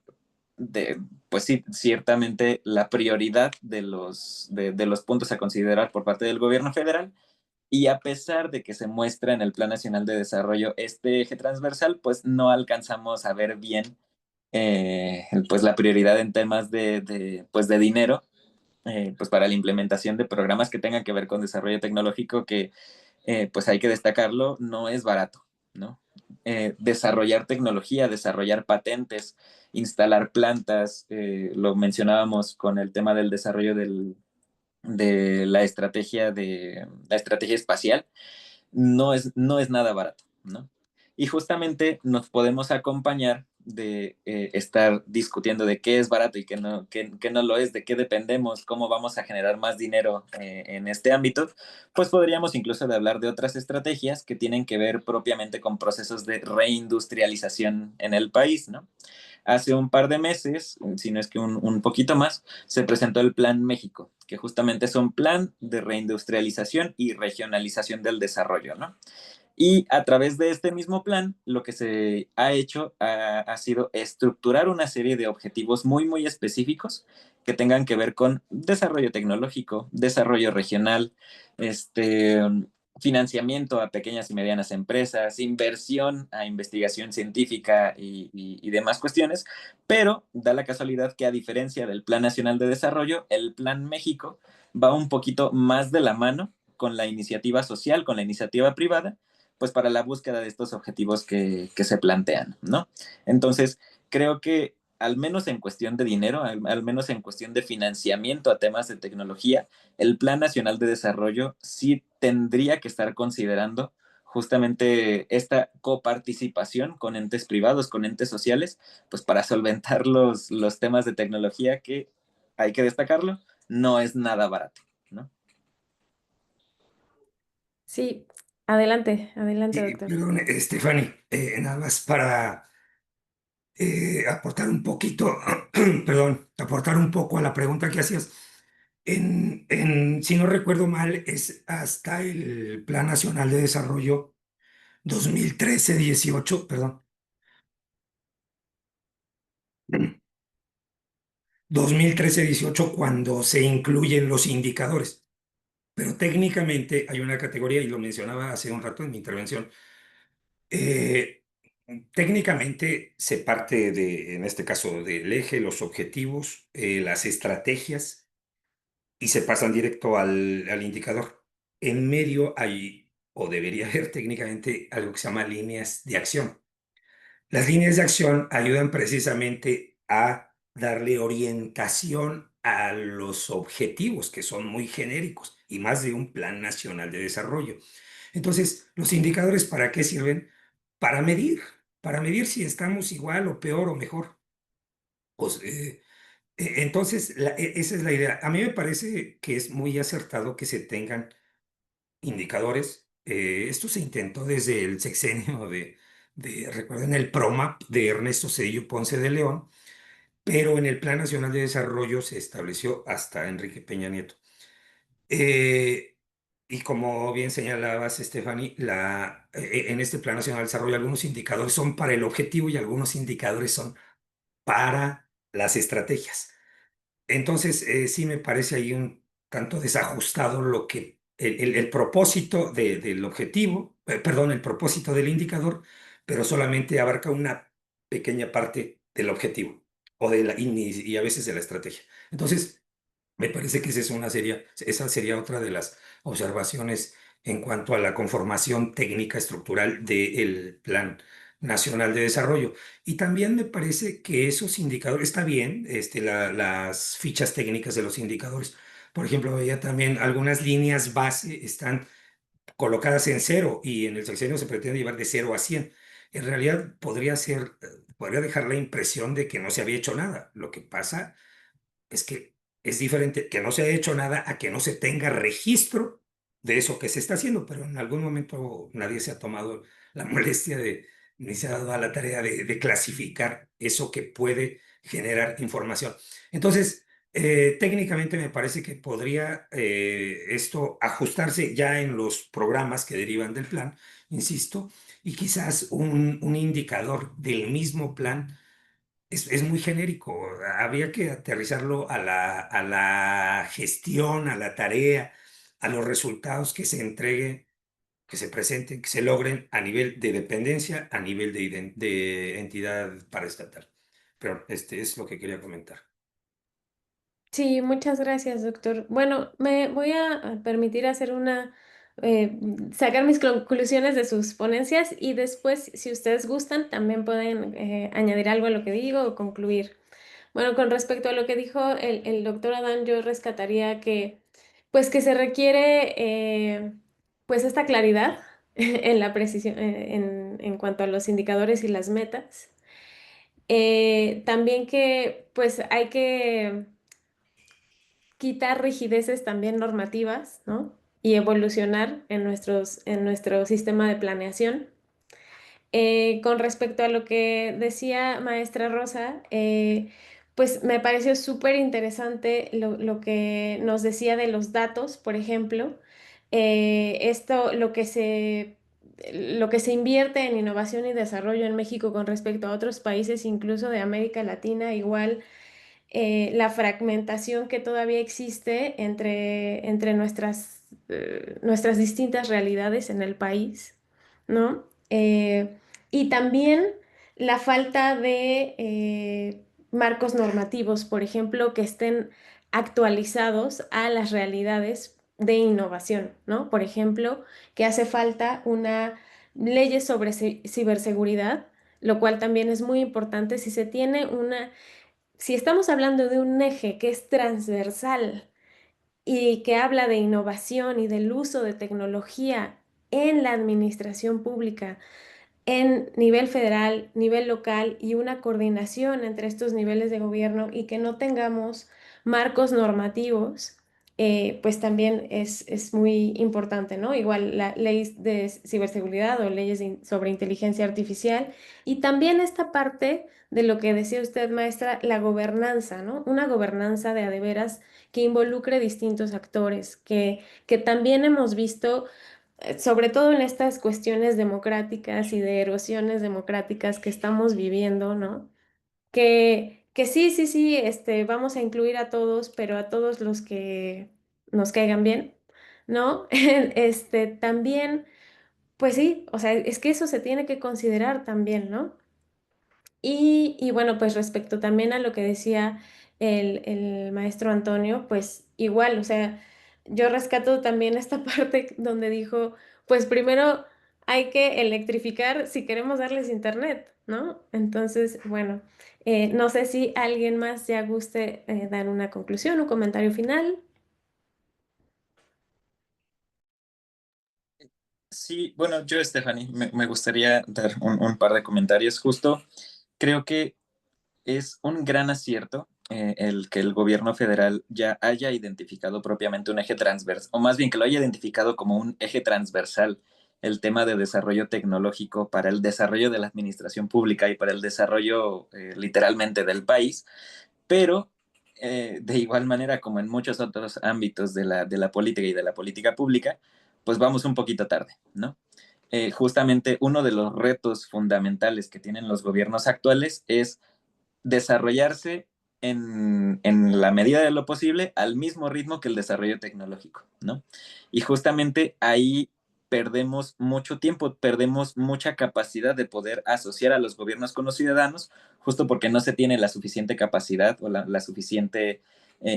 pues sí, ciertamente la prioridad de los puntos a considerar por parte del gobierno federal. Y a pesar de que se muestra en el Plan Nacional de Desarrollo este eje transversal, pues no alcanzamos a ver bien pues la prioridad en temas pues de dinero, pues para la implementación de programas que tengan que ver con desarrollo tecnológico, que pues hay que destacarlo, no es barato, ¿no? Desarrollar tecnología, desarrollar patentes, instalar plantas, lo mencionábamos con el tema del desarrollo de la estrategia espacial, no es nada barato, ¿no? Y justamente nos podemos acompañar de estar discutiendo de qué es barato y qué no lo es, de qué dependemos, cómo vamos a generar más dinero en este ámbito, pues podríamos incluso de hablar de otras estrategias que tienen que ver propiamente con procesos de reindustrialización en el país, ¿no? Hace un par de meses, si no es que un poquito más, se presentó el Plan México, que justamente es un plan de reindustrialización y regionalización del desarrollo, ¿no? Y a través de este mismo plan, lo que se ha hecho ha sido estructurar una serie de objetivos muy, muy específicos que tengan que ver con desarrollo tecnológico, desarrollo regional, este, financiamiento a pequeñas y medianas empresas, inversión a investigación científica y demás cuestiones, pero da la casualidad que a diferencia del Plan Nacional de Desarrollo, el Plan México va un poquito más de la mano con la iniciativa social, con la iniciativa privada, pues para la búsqueda de estos objetivos que se plantean, ¿no? Entonces, creo que al menos en cuestión de dinero, al menos en cuestión de financiamiento a temas de tecnología, el Plan Nacional de Desarrollo sí tendría que estar considerando justamente esta coparticipación con entes privados, con entes sociales, pues para solventar los temas de tecnología que, hay que destacarlo, no es nada barato, ¿no? Sí, adelante, adelante, Y doctor. perdón, Stephanie, nada más para aportar un poquito, perdón, aportar un poco a la pregunta que hacías. Si no recuerdo mal, es hasta el Plan Nacional de Desarrollo 2013-18, perdón, 2013-18 cuando se incluyen los indicadores. Pero técnicamente hay una categoría, y lo mencionaba hace un rato en mi intervención, eh, técnicamente se parte en este caso, del eje, los objetivos, las estrategias, y se pasan directo al indicador. En medio hay, o debería haber técnicamente, algo que se llama líneas de acción. Las líneas de acción ayudan precisamente a darle orientación a los objetivos, que son muy genéricos, y más de un plan nacional de desarrollo. Entonces, ¿los indicadores para qué sirven? para medir si estamos igual o peor o mejor. Pues, entonces, esa es la idea. A mí me parece que es muy acertado que se tengan indicadores. Esto se intentó desde el sexenio recuerden, el PROMAP de Ernesto Zedillo Ponce de León, pero en el Plan Nacional de Desarrollo se estableció hasta Enrique Peña Nieto. Eh, y como bien señalabas, Stephanie, en este Plan Nacional de Desarrollo algunos indicadores son para el objetivo y algunos indicadores son para las estrategias. Entonces, sí me parece ahí un tanto desajustado el propósito del objetivo, perdón, el propósito del indicador, pero solamente abarca una pequeña parte del objetivo y a veces de la estrategia. Entonces, me parece que esa sería otra de las observaciones en cuanto a la conformación técnica estructural del Plan Nacional de Desarrollo. Y también me parece que esos indicadores, está bien, las fichas técnicas de los indicadores. Por ejemplo, veía también algunas líneas base están colocadas en cero y en el sexenio se pretende llevar de 0 a 100. En realidad podría dejar la impresión de que no se había hecho nada. Lo que pasa es que es diferente que no se haya hecho nada a que no se tenga registro de eso que se está haciendo, pero en algún momento nadie se ha tomado la molestia ni se ha dado a la tarea de clasificar eso que puede generar información. Entonces, técnicamente me parece que podría esto ajustarse ya en los programas que derivan del plan, insisto, y quizás un indicador del mismo plan es muy genérico. Habría que aterrizarlo a la gestión, a la tarea, a los resultados que se entreguen, que se presenten, que se logren a nivel de dependencia, a nivel de entidad paraestatal. Pero este es lo que quería comentar. Sí, muchas gracias, doctor. Bueno, me voy a permitir hacer sacar mis conclusiones de sus ponencias y después, si ustedes gustan, también pueden añadir algo a lo que digo o concluir. Bueno, con respecto a lo que dijo el doctor Adán, yo rescataría pues que se requiere, pues esta claridad en la precisión, en cuanto a los indicadores y las metas. También que, pues hay que quitar rigideces también normativas, ¿no? Y evolucionar en nuestro sistema de planeación. Con respecto a lo que decía maestra Rosa, pues me pareció súper interesante lo que nos decía de los datos, por ejemplo. Lo que se invierte en innovación y desarrollo en México con respecto a otros países, incluso de América Latina, igual la fragmentación que todavía existe entre nuestras distintas realidades en el país, ¿no? Y también la falta de marcos normativos, por ejemplo, que estén actualizados a las realidades de innovación, ¿no? Por ejemplo, que hace falta una ley sobre ciberseguridad, lo cual también es muy importante si se tiene si estamos hablando de un eje que es transversal y que habla de innovación y del uso de tecnología en la administración pública, en nivel federal, nivel local y una coordinación entre estos niveles de gobierno y que no tengamos marcos normativos, pues también es muy importante, ¿no? Igual la ley de ciberseguridad o leyes sobre inteligencia artificial y también esta parte de lo que decía usted, maestra, la gobernanza, ¿no? Una gobernanza de a de veras que involucre distintos actores, que también hemos visto sobre todo en estas cuestiones democráticas y de erosiones democráticas que estamos viviendo, ¿no? Que sí, sí, sí, vamos a incluir a todos, pero a todos los que nos caigan bien, ¿no? También, pues sí, o sea, es que eso se tiene que considerar también, ¿no? Y bueno, pues respecto también a lo que decía el maestro Antonio, pues igual, o sea, yo rescato también esta parte donde dijo, pues primero hay que electrificar si queremos darles internet, ¿no? Entonces, bueno, no sé si alguien más ya guste dar una conclusión, un comentario final. Sí, bueno, yo, Stephanie, me gustaría dar un par de comentarios. Justo creo que es un gran acierto el que el gobierno federal ya haya identificado propiamente un eje transversal, o más bien que lo haya identificado como un eje transversal, el tema de desarrollo tecnológico para el desarrollo de la administración pública y para el desarrollo literalmente del país, pero de igual manera como en muchos otros ámbitos de la política y de la política pública, pues vamos un poquito tarde, ¿no? Justamente uno de los retos fundamentales que tienen los gobiernos actuales es desarrollarse en la medida de lo posible al mismo ritmo que el desarrollo tecnológico, ¿no? Y justamente ahí perdemos mucho tiempo, perdemos mucha capacidad de poder asociar a los gobiernos con los ciudadanos, justo porque no se tiene la suficiente capacidad o la suficiente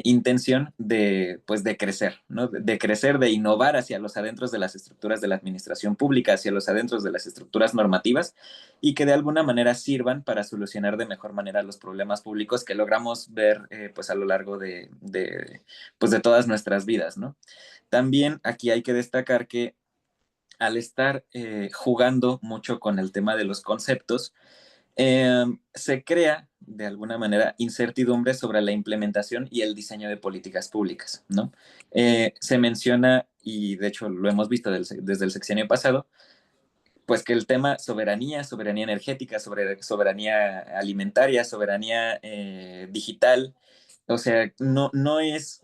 intención de, pues, de crecer, ¿no? De crecer, de innovar hacia los adentros de las estructuras de la administración pública, hacia los adentros de las estructuras normativas y que de alguna manera sirvan para solucionar de mejor manera los problemas públicos que logramos ver pues a lo largo pues de todas nuestras vidas, ¿no? También aquí hay que destacar que al estar jugando mucho con el tema de los conceptos, se crea de alguna manera incertidumbre sobre la implementación y el diseño de políticas públicas, ¿no? Se menciona, y de hecho lo hemos visto desde el sexenio pasado, pues que el tema soberanía, soberanía energética, soberanía alimentaria, soberanía digital, o sea, no es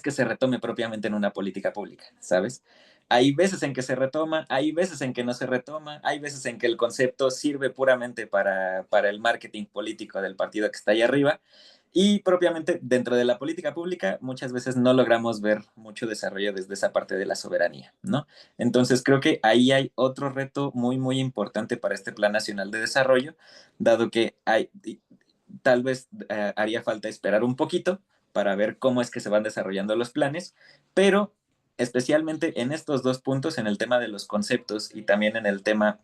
que se retome propiamente en una política pública, ¿sabes? Hay veces en que se retoma, hay veces en que no se retoma, hay veces en que el concepto sirve puramente para el marketing político del partido que está ahí arriba, y propiamente dentro de la política pública muchas veces no logramos ver mucho desarrollo desde esa parte de la soberanía, ¿no? Entonces creo que ahí hay otro reto muy, muy importante para este Plan Nacional de Desarrollo, dado que tal vez haría falta esperar un poquito para ver cómo es que se van desarrollando los planes, pero especialmente en estos dos puntos, en el tema de los conceptos y también en el tema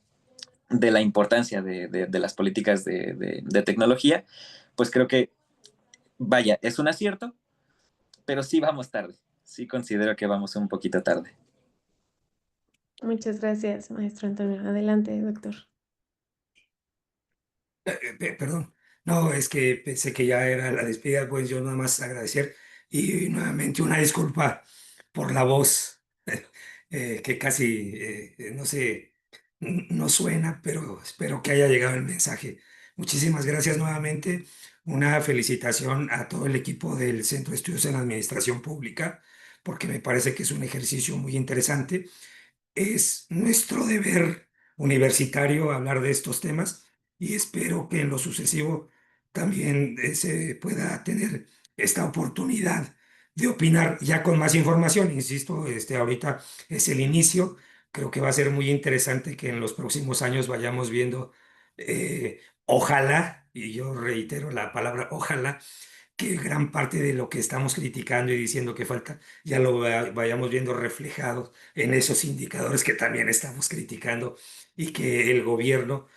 de la importancia de las políticas de tecnología, pues creo que, vaya, es un acierto, pero sí vamos tarde. Sí considero que vamos un poquito tarde. Muchas gracias, maestro Antonio. Adelante, doctor. Perdón, no, es que pensé que ya era la despedida, pues yo nada más agradecer y nuevamente una disculpa por la voz, que casi no sé, no suena, pero espero que haya llegado el mensaje. Muchísimas gracias nuevamente. Una felicitación a todo el equipo del Centro de Estudios en Administración Pública, porque me parece que es un ejercicio muy interesante. Es nuestro deber universitario hablar de estos temas y espero que en lo sucesivo también se pueda tener esta oportunidad de opinar ya con más información. Insisto, ahorita es el inicio. Creo que va a ser muy interesante que en los próximos años vayamos viendo, ojalá, y yo reitero la palabra ojalá, que gran parte de lo que estamos criticando y diciendo que falta, ya lo vayamos viendo reflejado en esos indicadores que también estamos criticando y que el gobierno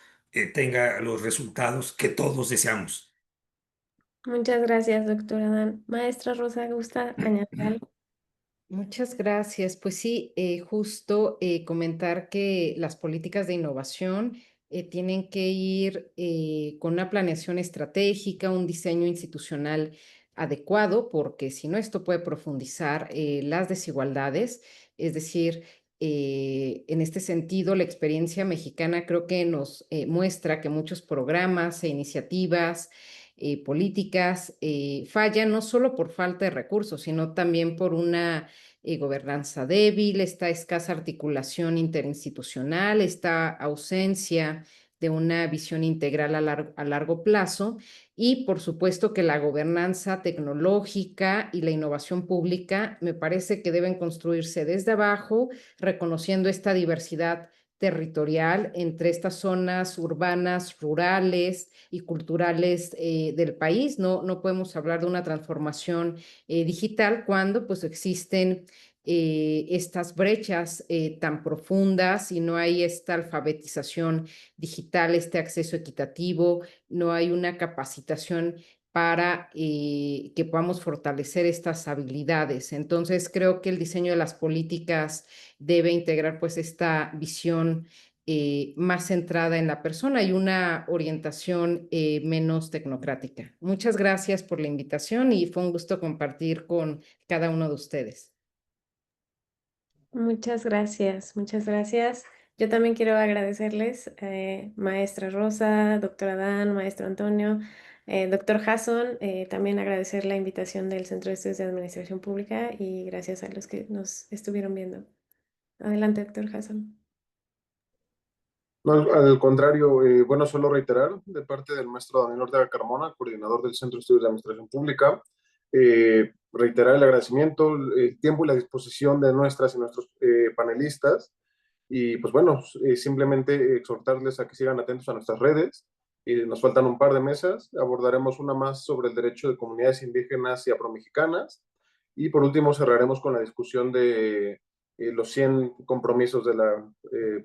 tenga los resultados que todos deseamos. Muchas gracias, doctora Dan. Maestra Rosa, ¿gusta añadir algo? Muchas gracias. Pues sí, justo comentar que las políticas de innovación tienen que ir con una planeación estratégica, un diseño institucional adecuado, porque si no, esto puede profundizar las desigualdades. Es decir, en este sentido, la experiencia mexicana creo que nos muestra que muchos programas e iniciativas políticas fallan no solo por falta de recursos, sino también por una gobernanza débil, esta escasa articulación interinstitucional, esta ausencia de una visión integral a largo plazo y por supuesto que la gobernanza tecnológica y la innovación pública me parece que deben construirse desde abajo, reconociendo esta diversidad territorial entre estas zonas urbanas, rurales y culturales del país. No podemos hablar de una transformación digital cuando pues existen estas brechas tan profundas y no hay esta alfabetización digital, este acceso equitativo, no hay una capacitación para que podamos fortalecer estas habilidades. Entonces, creo que el diseño de las políticas debe integrar pues esta visión más centrada en la persona y una orientación menos tecnocrática. Muchas gracias por la invitación y fue un gusto compartir con cada uno de ustedes. Muchas gracias, muchas gracias. Yo también quiero agradecerles, maestra Rosa, doctor Adán, maestro Antonio, doctor Jason, también agradecer la invitación del Centro de Estudios de Administración Pública y gracias a los que nos estuvieron viendo. Adelante, doctor Jason. No, al contrario, bueno, solo reiterar de parte del maestro Daniel Ortega Carmona, coordinador del Centro de Estudios de Administración Pública, reiterar el agradecimiento, el tiempo y la disposición de nuestras y nuestros panelistas. Y pues bueno, simplemente exhortarles a que sigan atentos a nuestras redes. Nos faltan un par de mesas, abordaremos una más sobre el derecho de comunidades indígenas y afromexicanas. Y por último cerraremos con la discusión de los 100 compromisos de la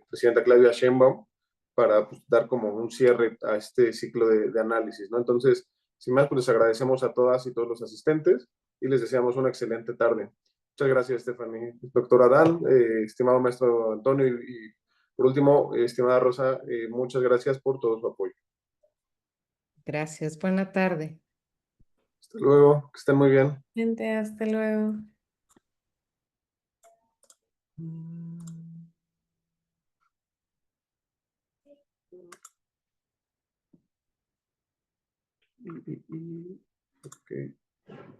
presidenta Claudia Sheinbaum para pues, dar como un cierre a este ciclo de análisis, ¿no? Entonces, sin más, pues les agradecemos a todas y todos los asistentes y les deseamos una excelente tarde. Muchas gracias, Stephanie. Doctor Adán, estimado maestro Antonio y por último, estimada Rosa, muchas gracias por todo su apoyo. Gracias, buena tarde. Hasta luego, que estén muy bien. Gente, hasta luego. Okay.